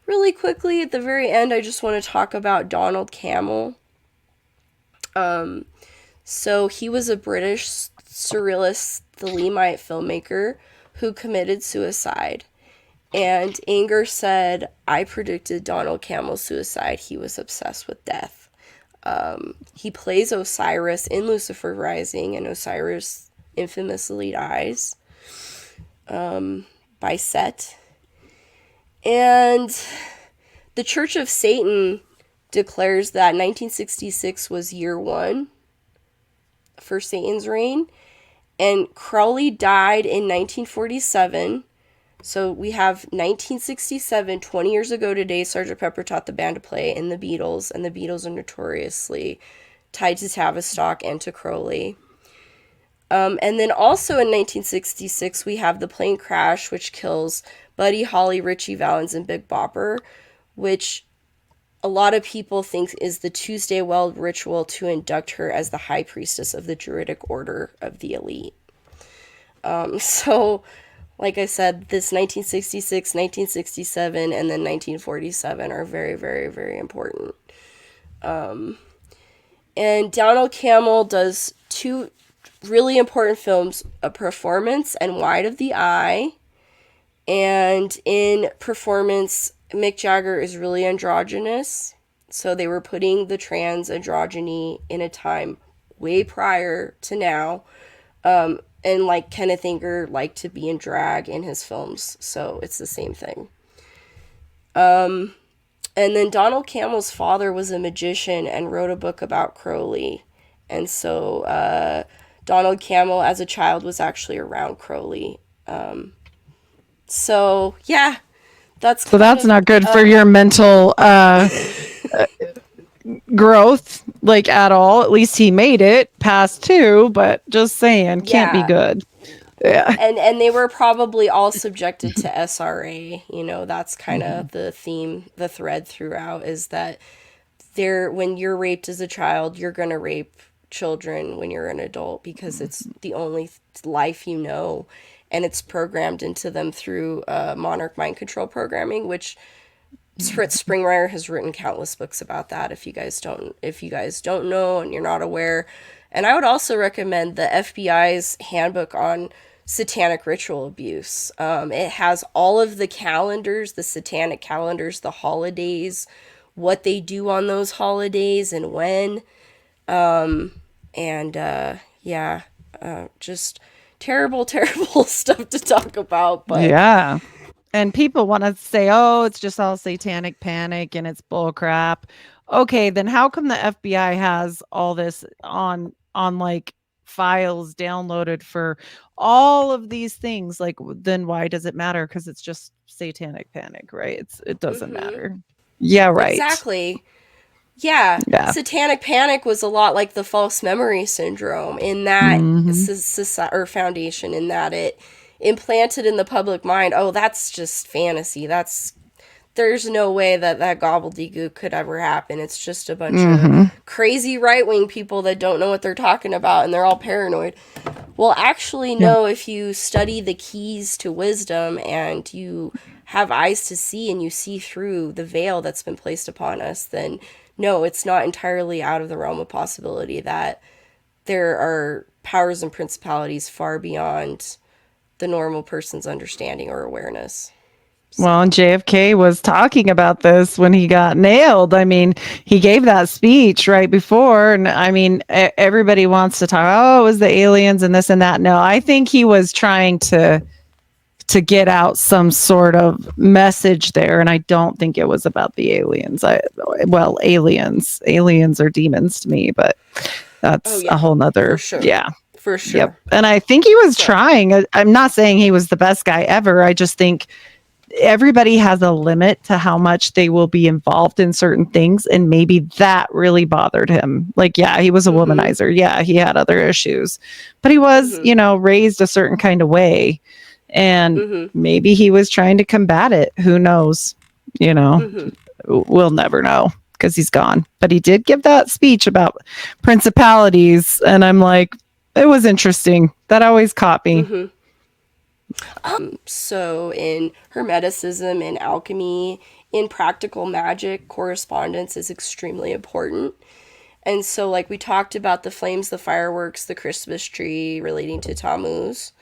really quickly at the very end, I just want to talk about Donald Cammell. So he was a British surrealist Thelemite filmmaker who committed suicide. And Anger said, I predicted Donald Cammell's suicide. He was obsessed with death. He plays Osiris in Lucifer Rising, and Osiris infamously dies by Set. And the Church of Satan declares that 1966 was year one for Satan's reign, and Crowley died in 1947. So we have 1967, 20 years ago today, Sgt. Pepper taught the band to play in the Beatles, and the Beatles are notoriously tied to Tavistock and to Crowley. And then also in 1966, we have the plane crash, which kills Buddy Holly, Richie Valens, and Big Bopper, which a lot of people think is the Tuesday Weld ritual to induct her as the high priestess of the Druidic Order of the Elite. So, like I said, this 1966, 1967, and then 1947 are very, very, very important. And Donald Cammell does two really important films, A Performance and Wide of the Eye. And in Performance, Mick Jagger is really androgynous. So they were putting the trans androgyny in a time way prior to now. And like Kenneth Anger liked to be in drag in his films. So it's the same thing. And then Donald Cammell's father was a magician and wrote a book about Crowley. And so Donald Cammell as a child was actually around Crowley. So yeah, that's not good for your mental growth, like, at all. At least he made it past 2, but just saying, can't be good. Yeah. And they were probably all subjected to SRA. You know, that's kind of the theme, the thread throughout, is that when you're raped as a child, you're going to rape children when you're an adult because it's the only life you know, and it's programmed into them through monarch mind control programming, which Fritz Springmeier has written countless books about that. If you guys don't know and you're not aware. And I would also recommend the FBI's handbook on satanic ritual abuse. It has all of the calendars, the satanic calendars, the holidays, what they do on those holidays and when. Just terrible, terrible stuff to talk about. But yeah. And people want to say, oh, it's just all satanic panic and it's bull crap. Okay, then how come the FBI has all this on like files downloaded for all of these things? Like, then why does it matter? Because it's just satanic panic, right? It doesn't matter. Yeah, right. Exactly. Yeah. Satanic panic was a lot like the false memory syndrome in that or foundation, in that it implanted in the public mind, oh, that's just fantasy. There's no way that gobbledygook could ever happen. It's just a bunch of crazy right-wing people that don't know what they're talking about, and they're all paranoid. Well, actually, no, if you study the keys to wisdom and you have eyes to see and you see through the veil that's been placed upon us, then no, it's not entirely out of the realm of possibility that there are powers and principalities far beyond the normal person's understanding or awareness. Well, and JFK was talking about this when he got nailed. I mean, he gave that speech right before, and I mean, everybody wants to talk, oh, it was the aliens and this and that. No, I think he was trying to get out some sort of message there, and I don't think it was about the aliens. Aliens are demons to me, but that's a whole nother. For sure. Yeah. For sure. Yep. And I think he was trying. I'm not saying he was the best guy ever. I just think everybody has a limit to how much they will be involved in certain things. And maybe that really bothered him. Like, yeah, he was a womanizer. Yeah, he had other issues, but he was, raised a certain kind of way. And maybe he was trying to combat it. Who knows? We'll never know because he's gone. But he did give that speech about principalities. And I'm like, it was interesting. That always caught me. So in Hermeticism, in alchemy, in practical magic, correspondence is extremely important. And so, like we talked about the flames, the fireworks, the Christmas tree relating to Tammuz.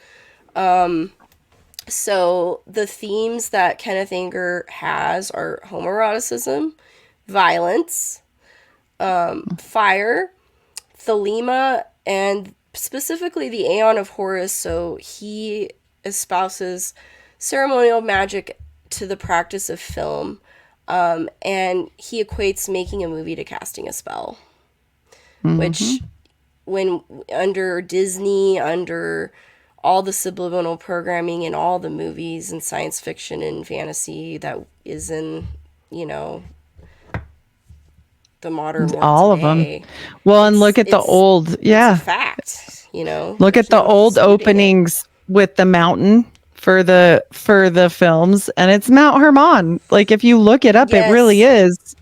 So the themes that Kenneth Anger has are homoeroticism, violence, fire, Thelema, and specifically the Aeon of Horus. So he espouses ceremonial magic to the practice of film, and he equates making a movie to casting a spell, which when under Disney, under all the subliminal programming in all the movies and science fiction and fantasy that is in, the modern world all today, of them. Well, and look at the old, it's a fact, Look at the old openings with the mountain for the films, and it's Mount Hermon. Like, if you look it up, it really is.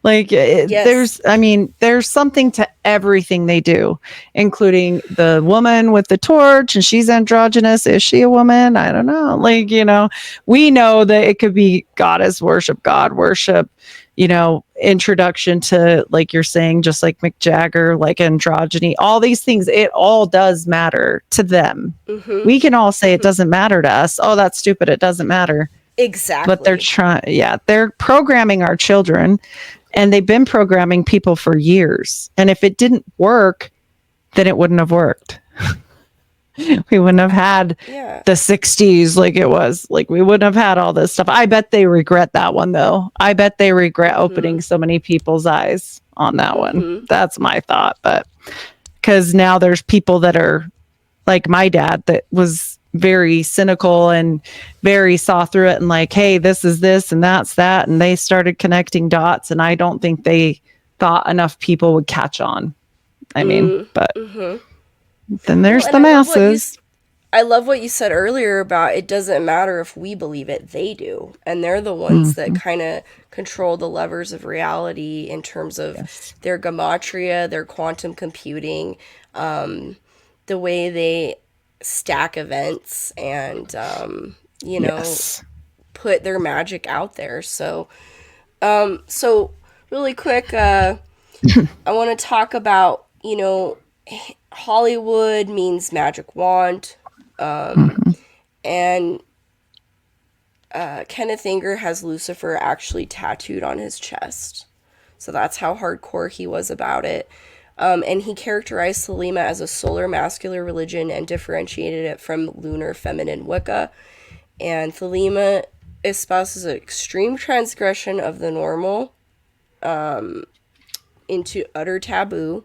Like, there's something to everything they do, including the woman with the torch, and she's androgynous. Is she a woman? I don't know. Like, we know that it could be goddess worship, god worship, introduction to, like you're saying, just like Mick Jagger, like androgyny, all these things. It all does matter to them. We can all say it doesn't matter to us. Oh, that's stupid. It doesn't matter. Exactly. But they're programming our children. And they've been programming people for years. And if it didn't work, then it wouldn't have worked. We wouldn't have had the 60s like it was. Like, we wouldn't have had all this stuff. I bet they regret that one, though. I bet they regret opening so many people's eyes on that one. That's my thought. But because now there's people that are like my dad that was very cynical and very saw through it and like, hey, this is this and that's that, and they started connecting dots, and I don't think they thought enough people would catch on. I mean, but then there's the masses. I love what you said earlier about it doesn't matter if we believe it, they do, and they're the ones that kind of control the levers of reality in terms of their gematria, their quantum computing, the way they stack events and put their magic out there. So really quick, I want to talk about, Hollywood means magic wand, and Kenneth Anger has Lucifer actually tattooed on his chest, so that's how hardcore he was about it. And he characterized Thelema as a solar masculine religion and differentiated it from lunar feminine Wicca. And Thelema espouses an extreme transgression of the normal into utter taboo.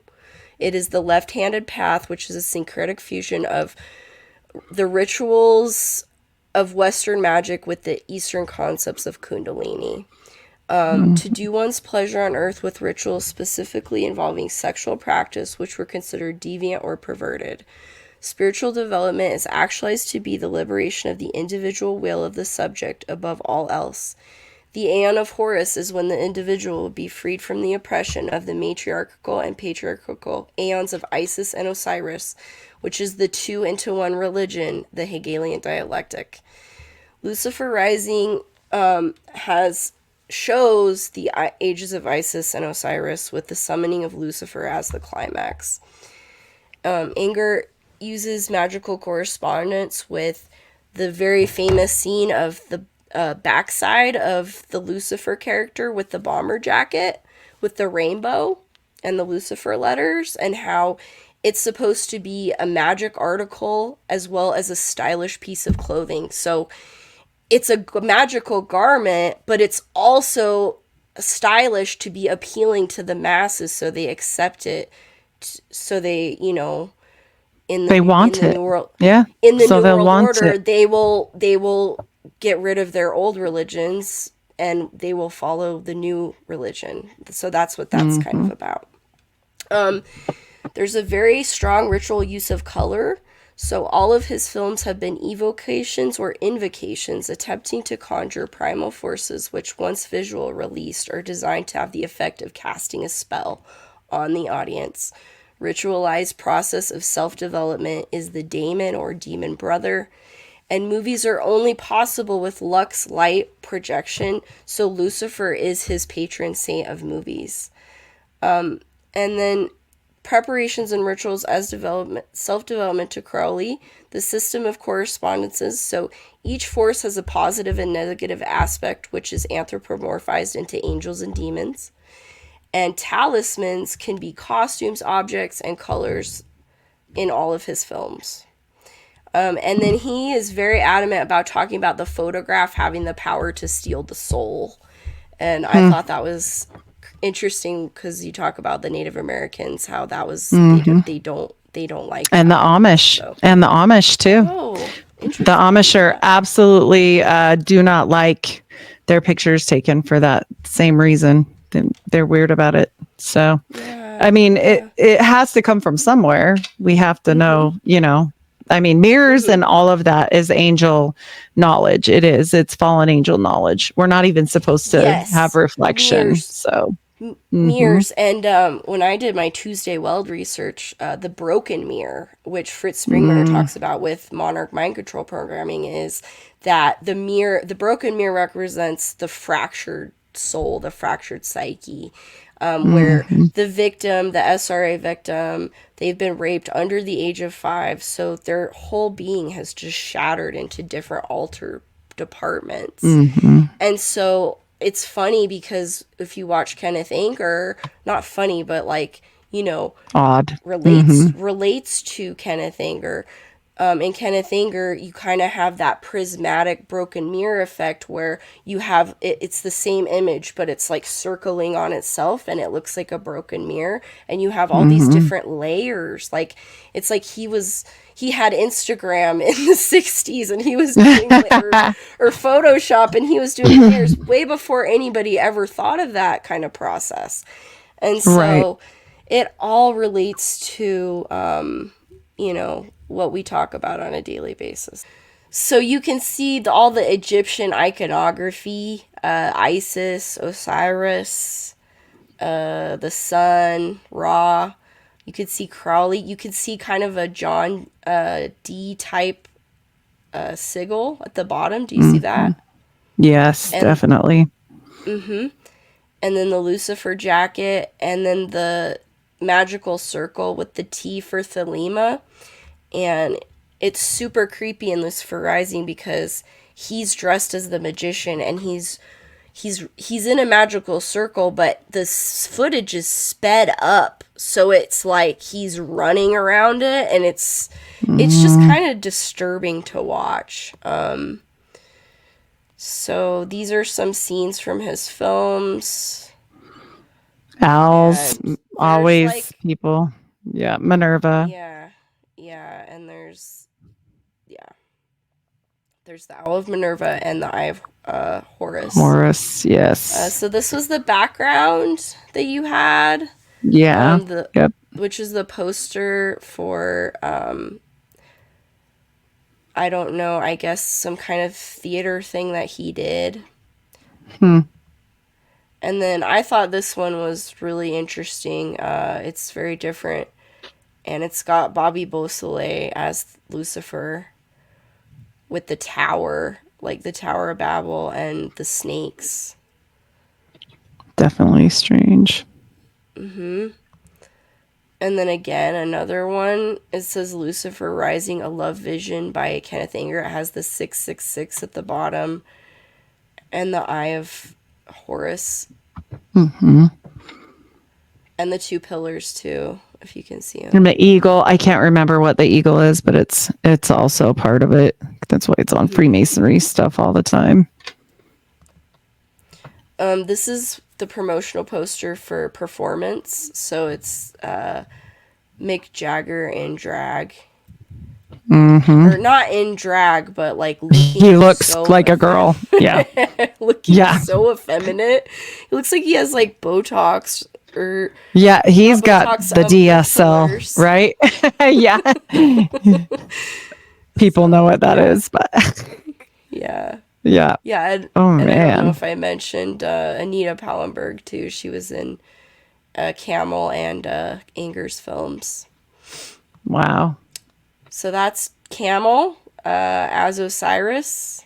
It is the left-handed path, which is a syncretic fusion of the rituals of Western magic with the Eastern concepts of Kundalini. To do one's pleasure on earth with rituals specifically involving sexual practice, which were considered deviant or perverted. Spiritual development is actualized to be the liberation of the individual will of the subject above all else. The Aeon of Horus is when the individual will be freed from the oppression of the matriarchal and patriarchal aeons of Isis and Osiris, which is the 2-into-1 religion, the Hegelian dialectic. Lucifer Rising shows the ages of Isis and Osiris with the summoning of Lucifer as the climax. Anger uses magical correspondence with the very famous scene of the backside of the Lucifer character with the bomber jacket with the rainbow and the Lucifer letters, and how it's supposed to be a magic article as well as a stylish piece of clothing. So it's a magical garment, but it's also stylish to be appealing to the masses, so they accept it. So they, in the new world, in the new world order, they will get rid of their old religions and they will follow the new religion. So that's what that's kind of about. There's a very strong ritual use of color. So all of his films have been evocations or invocations attempting to conjure primal forces which, once visual released, are designed to have the effect of casting a spell on the audience. Ritualized process of self-development is the daemon or demon brother, and movies are only possible with lux light projection, so Lucifer is his patron saint of movies. And then preparations and rituals as self-development to Crowley, the system of correspondences. So each force has a positive and negative aspect, which is anthropomorphized into angels and demons. And talismans can be costumes, objects, and colors in all of his films. And then he is very adamant about talking about the photograph having the power to steal the soul. And I thought that was interesting because you talk about the Native Americans, how that was they don't like And that. the Amish. So. And the Amish too. Oh, interesting. The Amish are absolutely do not like their pictures taken for that same reason. They're weird about it. So, I mean, it has to come from somewhere. We have to know, I mean, mirrors and all of that is angel knowledge. It is. It's fallen angel knowledge. We're not even supposed to have reflection. Mirrors. So. Mirrors. And when I did my Tuesday Weld research, the broken mirror, which Fritz Springmeier talks about with Monarch mind control programming, is that the broken mirror represents the fractured soul, the fractured psyche, where the victim, the SRA victim, they've been raped under the age of 5, so their whole being has just shattered into different altered departments. And so it's funny because if you watch Kenneth Anger, not funny, but like, odd, relates to Kenneth Anger. In Kenneth Anger, you kind of have that prismatic broken mirror effect where you have it's the same image, but it's like circling on itself and it looks like a broken mirror. And you have all these different layers. Like, it's like he had Instagram in the 60s and he was doing or Photoshop and he was doing layers way before anybody ever thought of that kind of process. And so it all relates to, what we talk about on a daily basis. So you can see all the Egyptian iconography, Isis, Osiris, the sun, Ra. You could see Crowley. You could see kind of a John D type sigil at the bottom. Do you see that? Yes, definitely. And then the Lucifer jacket, and then the magical circle with the T for Thelema. And it's super creepy in Lucifer Rising because he's dressed as the magician and he's in a magical circle, but the footage is sped up, so it's like he's running around it, and it's just kind of disturbing to watch. So these are some scenes from his films. Owls, always people. Yeah, Minerva. Yeah, and there's the Owl of Minerva and the Eye of Horus. Horus, yes. So this was the background that you had. Yeah. Which is the poster for, I don't know, I guess some kind of theater thing that he did. And then I thought this one was really interesting. It's very different. And it's got Bobby Beausoleil as Lucifer with the tower, like the Tower of Babel and the snakes. Definitely strange. And then again, another one, it says Lucifer Rising, A Love Vision by Kenneth Anger. It has the 666 at the bottom and the Eye of Horus. And the 2 pillars too, if you can see them. And the eagle, I can't remember what the eagle is, but it's also a part of it. That's why it's on Freemasonry stuff all the time. This is the promotional poster for Performance. So it's Mick Jagger in drag. Or not in drag, but like looking he looks like a girl. Yeah. Looking so effeminate. He looks like he has like Botox. He's got the DSL, right? Yeah. People know what that is, but yeah. Man. I don't know if I mentioned Anita Pallenberg too. She was in Camel and Anger's films. Wow. So that's Camel as Osiris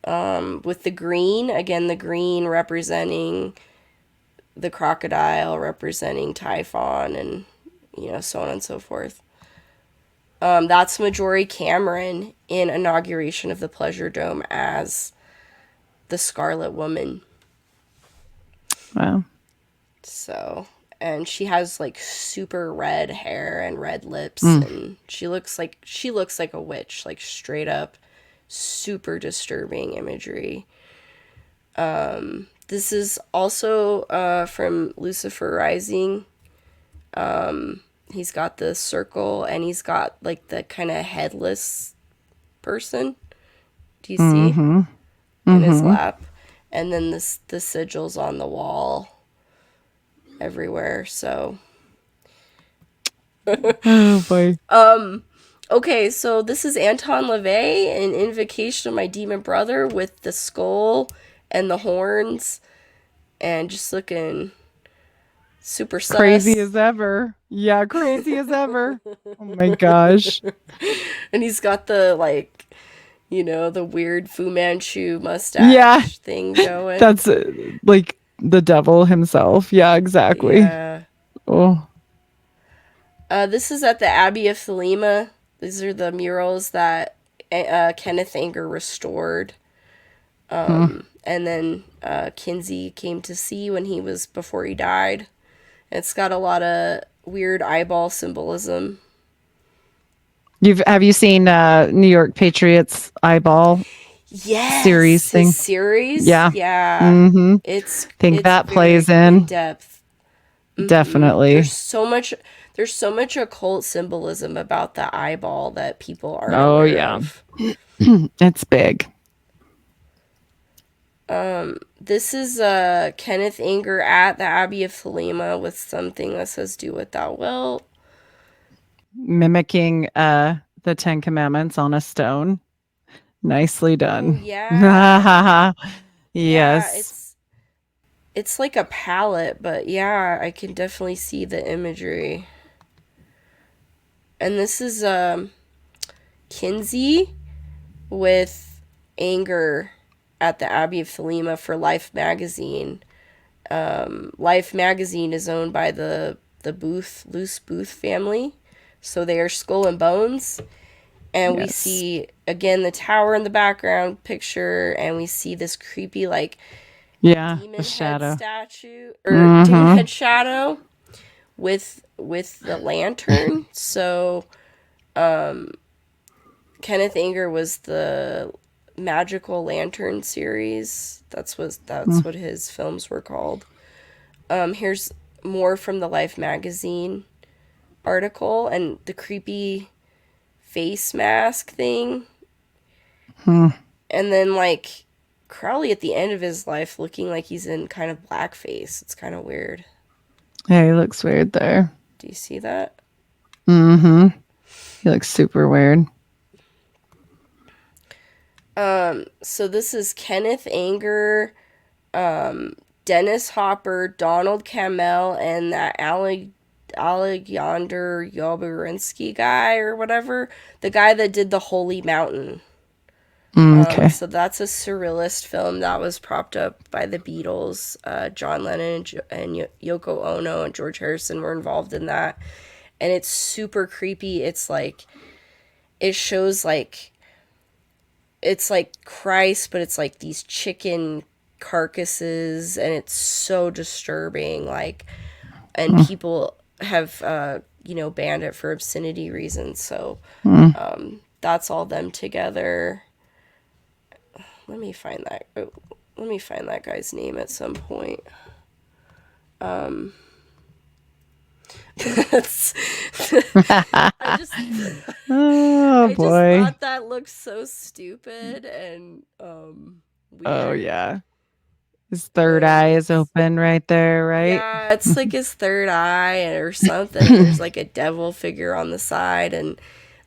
with the green. Again, the green representing the crocodile, representing Typhon, and so on and so forth. That's Marjorie Cameron in Inauguration of the Pleasure Dome as the Scarlet Woman. Wow. So, and she has like super red hair and red lips, and she looks like a witch, like straight up super disturbing imagery. This is also from Lucifer Rising. He's got the circle, and he's got like the kind of headless person. Do you see? In his lap? And then the sigils on the wall everywhere. So Oh boy. okay, so this is Anton LaVey in Invocation of My Demon Brother with the skull and the horns, and just looking super sus. Crazy as ever. Yeah, crazy as ever. Oh my gosh. And he's got the like, the weird Fu Manchu mustache thing going. That's like the devil himself. Yeah, exactly. Yeah. Oh. This is at the Abbey of Thelema. These are the murals that Kenneth Anger restored. And then Kinsey came to see before he died. It's got a lot of weird eyeball symbolism. Have you seen New York Patriots eyeball series thing? His series? Yeah. Yeah. It's that very plays in depth. Definitely. There's so much occult symbolism about the eyeball that people aren't aware of. It's big. This is Kenneth Anger at the Abbey of Thelema with something that says "Do what thou wilt," mimicking the Ten Commandments on a stone. Nicely done. Oh, yeah. Yes. Yeah, it's like a palette, but yeah, I can definitely see the imagery. And this is Kinsey with Anger at the Abbey of Thelema for Life magazine. Life magazine is owned by the Luce Booth family, so they are Skull and Bones. And we see again the tower in the background picture, and we see this creepy like demon head statue or demon head shadow with the lantern. So Kenneth Anger was the Magical Lantern series. That's what his films were called. Here's more from the Life magazine article, and the creepy face mask thing. And then like Crowley at the end of his life looking like he's in kind of blackface. It's kind of weird. Yeah, he looks weird there. Do you see that? He looks super weird. So this is Kenneth Anger, Dennis Hopper, Donald Cammell, and that Alexander Yoborinsky guy or whatever. The guy that did The Holy Mountain. Okay. So that's a surrealist film that was propped up by the Beatles. John Lennon and Yoko Ono and George Harrison were involved in that. And it's super creepy. It's like, it shows like, it's like Christ, but it's like these chicken carcasses, and it's so disturbing. Like, and people have, banned it for obscenity reasons. So, that's all them together. Let me find that guy's name at some point. That's I just thought that looked so stupid and weird. Oh yeah. His third eye is open right there, right? Yeah, it's like his third eye or something. There's like a devil figure on the side, and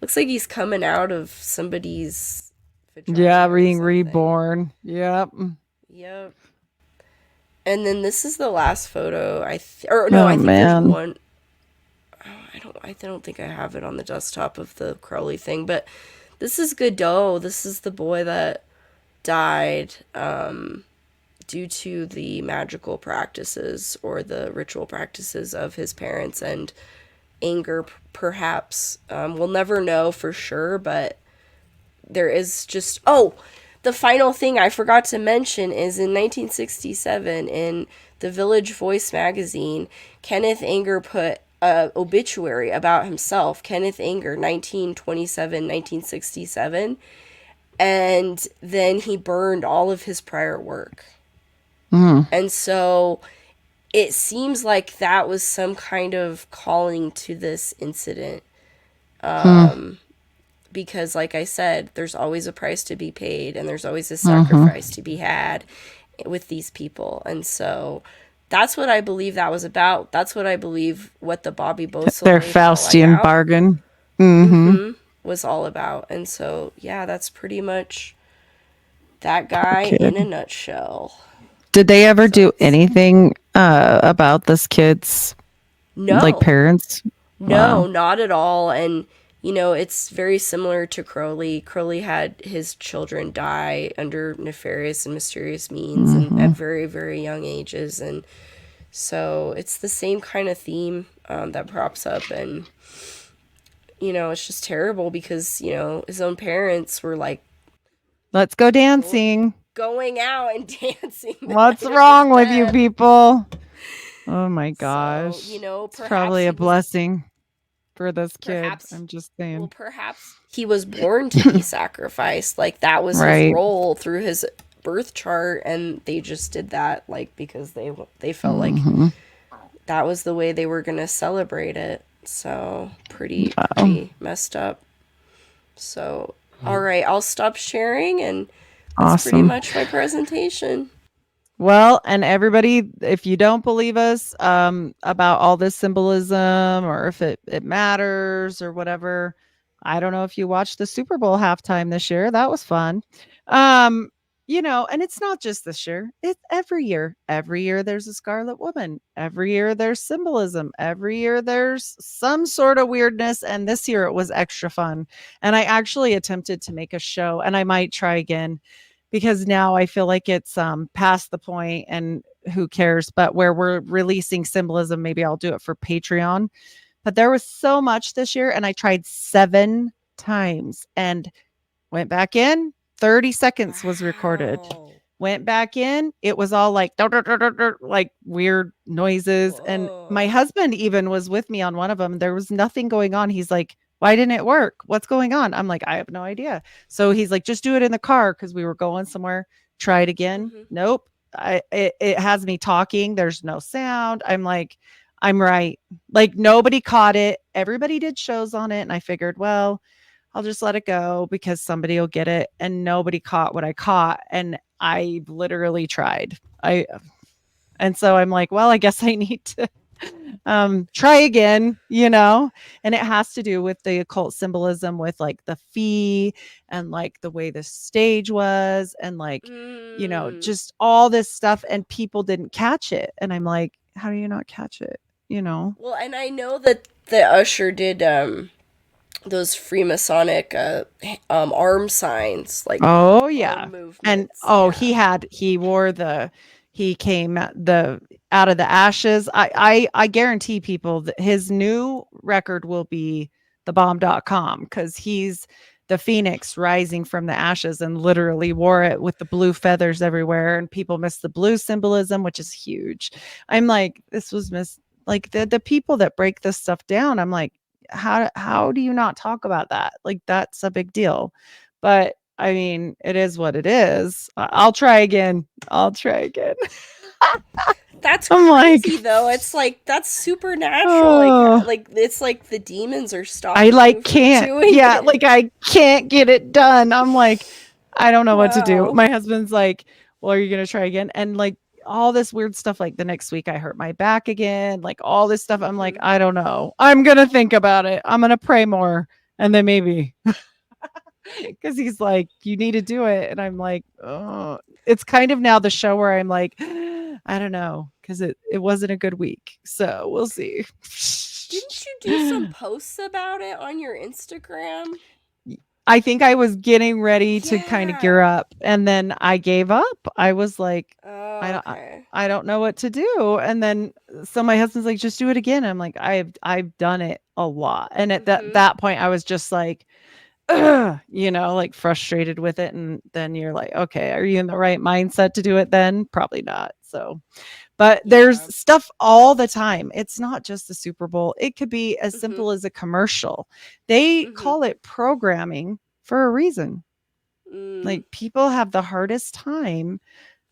looks like he's coming out of somebody's vagina. Yeah, being reborn. Yep. Yep. And then this is the last photo. I think there's one. I don't think I have it on the desktop of the Crowley thing, but this is Godot. This is the boy that died due to the magical practices or the ritual practices of his parents and anger, perhaps. We'll never know for sure, but there is just... Oh, the final thing I forgot to mention is in 1967 in the Village Voice magazine, Kenneth Anger put a obituary about himself, Kenneth Anger, 1967, and then he burned all of his prior work. And so it seems like that was some kind of calling to this incident. Because, like I said, there's always a price to be paid and there's always a sacrifice to be had with these people. And so that's what I believe that was about. That's what I believe what the Bobby Beausoleil Their Faustian bargain was all about. And so, yeah, that's pretty much that guy in a nutshell. Did they ever do anything about this kid's like parents? No, not at all. And you know, it's very similar to Crowley. Crowley had his children die under nefarious and mysterious means and at very, very young ages. And so it's the same kind of theme that props up. And, you know, it's just terrible because, you know, his own parents were like, let's go dancing. Going out and dancing. What's wrong with you people? Oh my gosh. So, you know, it's probably a blessing for this kid. Perhaps, I'm just saying. Well, perhaps he was born to be sacrificed. Like that was his role through his birth chart, and they just did that like because they felt like that was the way they were gonna celebrate it. So pretty messed up. So all right, I'll stop sharing, and that's pretty much my presentation. Well, and everybody, if you don't believe us about all this symbolism or if it matters or whatever, I don't know if you watched the Super Bowl halftime this year. That was fun. You know, and it's not just this year. It's every year. Every year there's a Scarlet Woman. Every year there's symbolism. Every year there's some sort of weirdness. And this year it was extra fun. And I actually attempted to make a show, and I might try again, because now I feel like it's past the point and who cares, but where we're releasing symbolism, maybe I'll do it for Patreon. But there was so much this year, and I tried 7 times and went back in. 30 seconds was recorded. Went back in. It was all like, like weird noises. Whoa. And my husband even was with me on one of them. There was nothing going on. He's like, why didn't it work? What's going on? I'm like, I have no idea. So he's like, just do it in the car because we were going somewhere. Try it again. Nope. It has me talking. There's no sound. I'm like, I'm right. Like nobody caught it. Everybody did shows on it. And I figured, well, I'll just let it go because somebody will get it. And nobody caught what I caught. And I literally tried. And so I'm like, well, I guess I need to try again, you know. And it has to do with the occult symbolism with like the fee and like the way the stage was and like you know, just all this stuff, and people didn't catch it. And I'm like, how do you not catch it, you know? Well, and I know that the usher did those Freemasonic arm signs, like oh yeah, and he came out of the ashes. I guarantee people that his new record will be thebomb.com because he's the phoenix rising from the ashes and literally wore it with the blue feathers everywhere, and people miss the blue symbolism, which is huge. I'm like, this was like the people that break this stuff down. I'm like, how do you not talk about that? Like that's a big deal. But I mean, it is what it is. I'll try again. That's crazy, though. It's like that's supernatural. Like it's like the demons are stopping. I can't. Yeah, like I can't get it done. I'm like, I don't know what to do. My husband's like, well, are you gonna try again? And like all this weird stuff. Like the next week, I hurt my back again. Like all this stuff. I'm like, I don't know. I'm gonna think about it. I'm gonna pray more, and then maybe. Because he's like, you need to do it. And I'm like, oh, it's kind of now the show where I'm like, I don't know, because it wasn't a good week. So we'll see. Didn't you do some posts about it on your Instagram? I think I was getting ready to kind of gear up, and then I gave up. I was like, I don't know what to do. And then so my husband's like, just do it again. I'm like, I've done it a lot. And at that point I was just like, like frustrated with it. And then you're like, okay, are you in the right mindset to do it then? Probably not. So, but there's Yeah. stuff all the time. It's not just the Super Bowl. It could be as Mhm. simple as a commercial. They Mhm. call it programming for a reason. Mm. Like people have the hardest time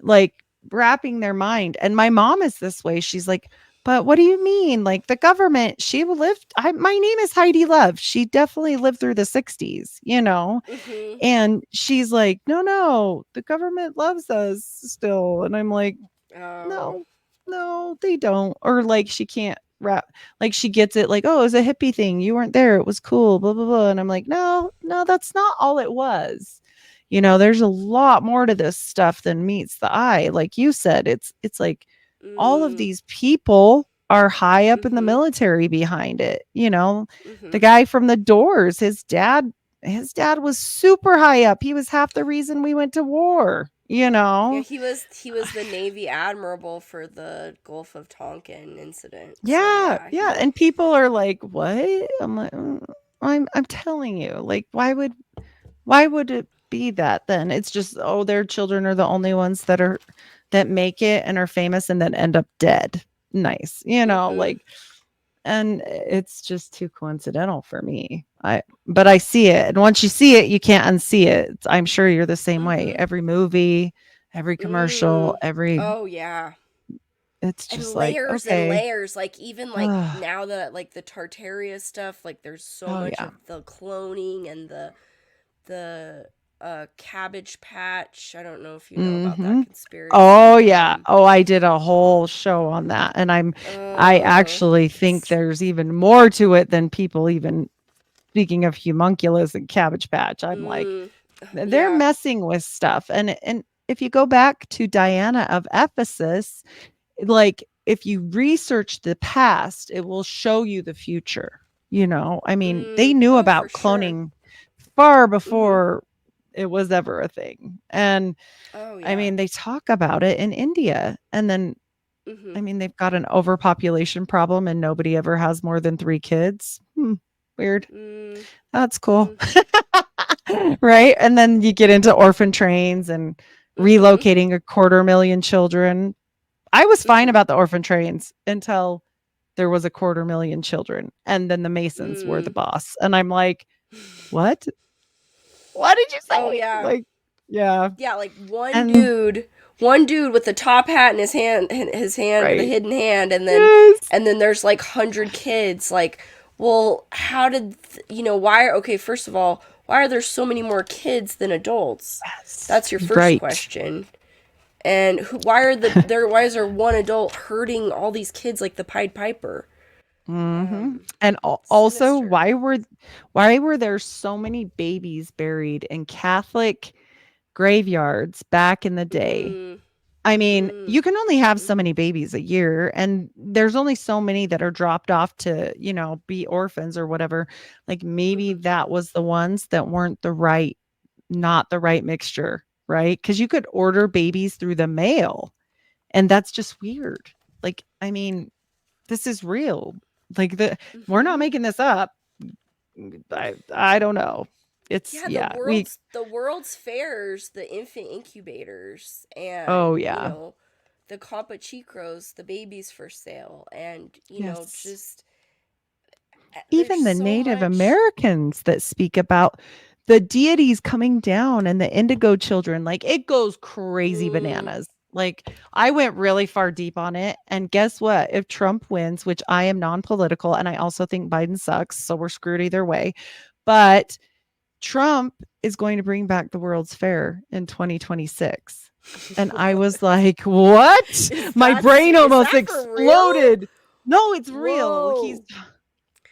like wrapping their mind. And my mom is this way. She's like, but what do you mean? Like the government, she lived, my name is Heidi Love. She definitely lived through the 60s. Mhm. And she's like, no, no, the government loves us still. And I'm like, Oh. no, no, they don't. Or like she can't wrap, like she gets it like, oh, it was a hippie thing. You weren't there. It was cool, blah, blah, blah. And I'm like, no, no, that's not all it was. There's a lot more to this stuff than meets the eye. Like you said, it's like all of Mm. these people are high up in the Mhm. military behind it. The Mhm. guy from the Doors, his dad was super high up. He was half the reason we went to war, you Yeah, know? he was the Navy admiral for the Gulf of Tonkin incident. So Yeah, yeah, yeah. And people are like, what? I'm like, I'm telling you, like, why would it be that then? It's just, oh, their children are the only ones that make it and are famous and then end up dead. Nice. Mhm. Like, and it's just too coincidental for me. But I see it. And once you see it, you can't unsee it. I'm sure you're the same way. Mhm. Every movie, every commercial, Mm. Oh yeah. it's just like, And okay. layers, like even like Oh, now that like the Tartaria stuff, like there's so much yeah. of the cloning and the cabbage patch. I don't know if you know about that Mhm. Oh, conspiracy. yeah. Oh, I did a whole show on that, and I Oh, actually think it's there's even more to it than people even speaking of homunculus and Cabbage Patch. I'm like, mm, they're yeah. messing with stuff, and if you go back to Diana of Ephesus, like, if you research the past, it will show you the future. I mean, they knew Oh, for about sure. cloning far Mhm. before it was ever a thing, and Oh I yeah. mean, they talk about it in India. And then, Mhm. I mean, they've got an overpopulation problem and nobody ever has more than 3 kids. Weird. Mm. That's cool. Mm. Right? And then you get into orphan trains and Mhm. relocating 250,000 children. I was fine Mhm. about the orphan trains until there was 250,000 children, and then the Masons were the Mm. boss. And I'm like, "What? What did you Oh say?" yeah. Like, yeah. Yeah, like And one dude with the top hat in his hand with a right. hidden hand, and then Yes. there's like 100 kids. Like, well, how did why? Okay, first of all, why are there so many more kids than adults? Yes. That's your first Right. question. And why is there one adult hurting all these kids like the Pied Piper? Mhm. Um, And also, Sinister. why were there so many babies buried in Catholic graveyards back in the day? Mm, I mean, mm, you can only have so mm-hmm, many babies a year, and there's only so many that are dropped off to, be orphans or whatever. Like maybe mm-hmm, that was the ones that weren't not the right mixture, right? Because you could order babies through the mail, and that's just weird. Like, I mean, this is real. Like we're mm-hmm. not making this up. I don't know. It's Yeah, yeah, we the world's fairs, the infant incubators, oh and yeah. the Compa Chicros, the babies for sale, and Yes. just there's Even the so Native much. Americans that speak about the deities coming down and the indigo children, like it goes crazy Mm, bananas. Like I went really far deep on it. And guess what? If Trump wins, which I am non-political and I also think Biden sucks, so we're screwed either way. But Trump is going to bring back the World's Fair in 2026. And I was what like, "What?" My brain is almost that for real? exploded. No, it's real. Whoa!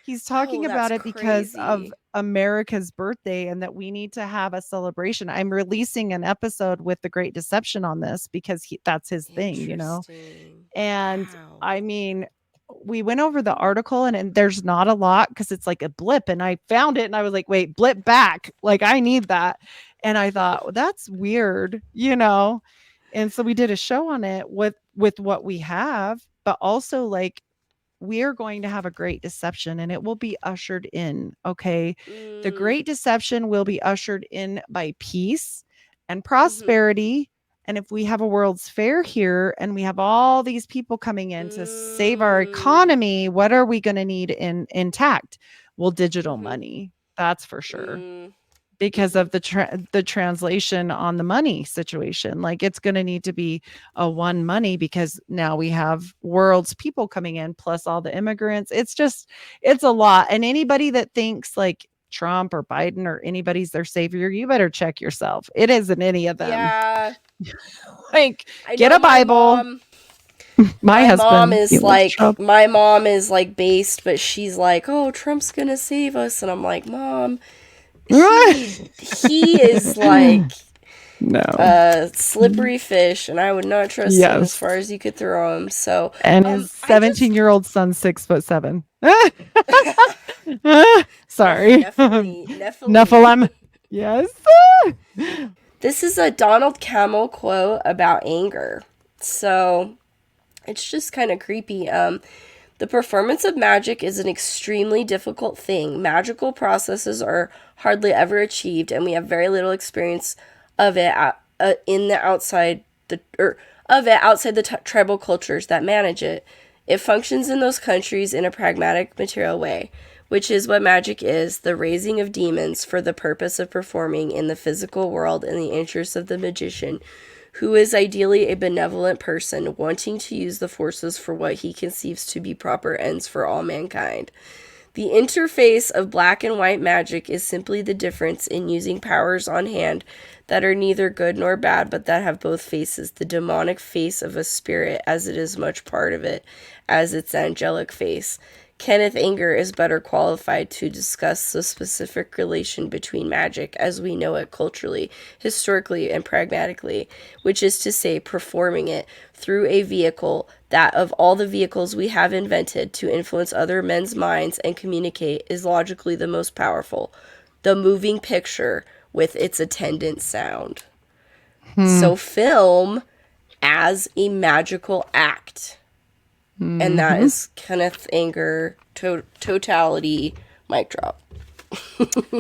He's Oh, talking about that's it because of crazy. America's birthday and that we need to have a celebration. I'm releasing an episode with The Great Deception on this because that's his thing. Interesting. And Wow. I mean, we went over the article and there's not a lot because it's like a blip. And I found it and I was like, wait, blip back. Like, I need that. And I thought, well, that's weird. And so we did a show on it with what we have, but also like we're going to have a great deception and it will be ushered in. Okay. The Mm, great deception will be ushered in by peace and mhm, prosperity. And if we have a World's Fair here and we have all these people coming in to save our mm, economy, what are we going to need intact? Well, digital mhm, money. That's for sure, mm, because mhm. of the translation on the money situation. Like it's going to need to be a one money because now we have world's people coming in plus all the immigrants. It's a lot. And anybody that thinks like Trump or Biden or anybody's their savior, you better check yourself. It isn't any of them. Yeah, Like, I get know a Bible. My my mom husband, he is loves like Trump. my mom is like based, but she's like, "Oh, Trump's gonna save us," and I'm like, "Mom, he is like No. a slippery fish, and I would not trust him as Yes. far as you could throw him." So, And his I just 17-year-old son's 6'7". Neph- Sorry. Nephilim, Nephilim. Nephilim. Yes. This is a Donald Camel quote about anger. So it's just kind of creepy. The performance of magic is an extremely difficult thing. Magical processes are hardly ever achieved, and we have very little experience of it in the outside the or of it outside the tribal cultures that manage it. It functions in those countries in a pragmatic, material way, which is what magic is, the raising of demons for the purpose of performing in the physical world in the interest of the magician, who is ideally a benevolent person wanting to use the forces for what he conceives to be proper ends for all mankind. The interface of black and white magic is simply the difference in using powers on hand that are neither good nor bad, but that have both faces. The demonic face of a spirit, as it is much part of it, as its angelic face. Kenneth Anger is better qualified to discuss the specific relation between magic as we know it culturally, historically, and pragmatically, which is to say, performing it through a vehicle that, of all the vehicles we have invented to influence other men's minds and communicate, is logically the most powerful, the moving picture with its attendant sound. So, film as a magical act. And that Mhm. is Kenneth Anger, totality, mic drop.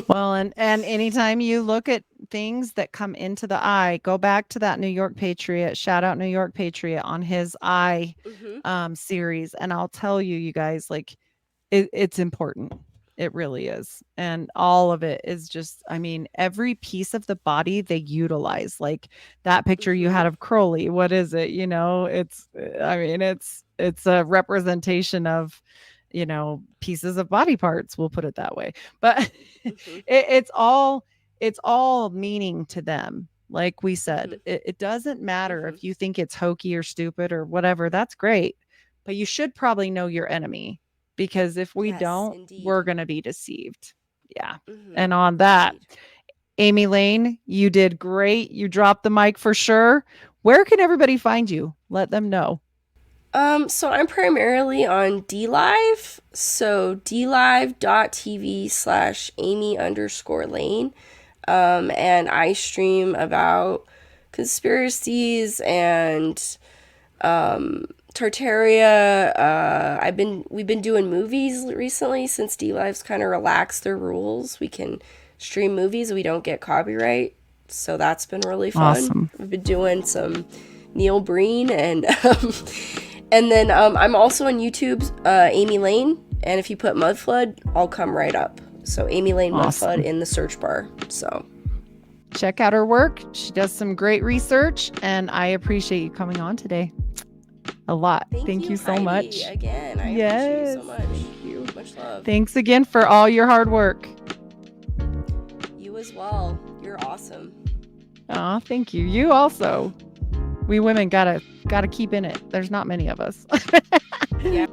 Well, and anytime you look at things that come into the eye, go back to that New York Patriot. Shout out New York Patriot on his eye Mm-hmm. series, and I'll tell you, you guys, like it's important. It really is. And all of it is just, I mean, every piece of the body they utilize. Like that picture you Mm-hmm. had of Crowley, what is it? You know, I mean, it's a representation of, you know, pieces of body parts, we'll put it that way. But Mm-hmm. it's all meaning to them. Like we said, Mm-hmm. it doesn't matter Mm-hmm. if you think it's hokey or stupid or whatever, that's great. But you should probably know your enemy, because if we Yes, don't, we're indeed. going to be deceived. Yeah. Mm-hmm. And on that, Indeed. Amy Lane, you did great. You dropped the mic for sure. Where can everybody find you? Let them know. So I'm primarily on DLive. So dlive.tv/Amy_Lane. And I stream about conspiracies and Tartaria. We've been doing movies recently since DLive's kind of relaxed their rules. We can stream movies. We don't get copyright. So that's been really fun. Awesome. We've been doing some Neil Breen and then I'm also on YouTube, Amy Lane, and if you put Mudflood, I'll come right up. So Amy Lane Awesome. Mudflood in the search bar. So check out her work. She does some great research, and I appreciate you coming on today. A lot. Thank you so Heidi, much. again. I Yes. appreciate you so much. Thank you. Much love. Thanks again for all your hard work. You as well. You're awesome. Aw, thank you. You also. We women gotta keep in it. There's not many of us. Yeah.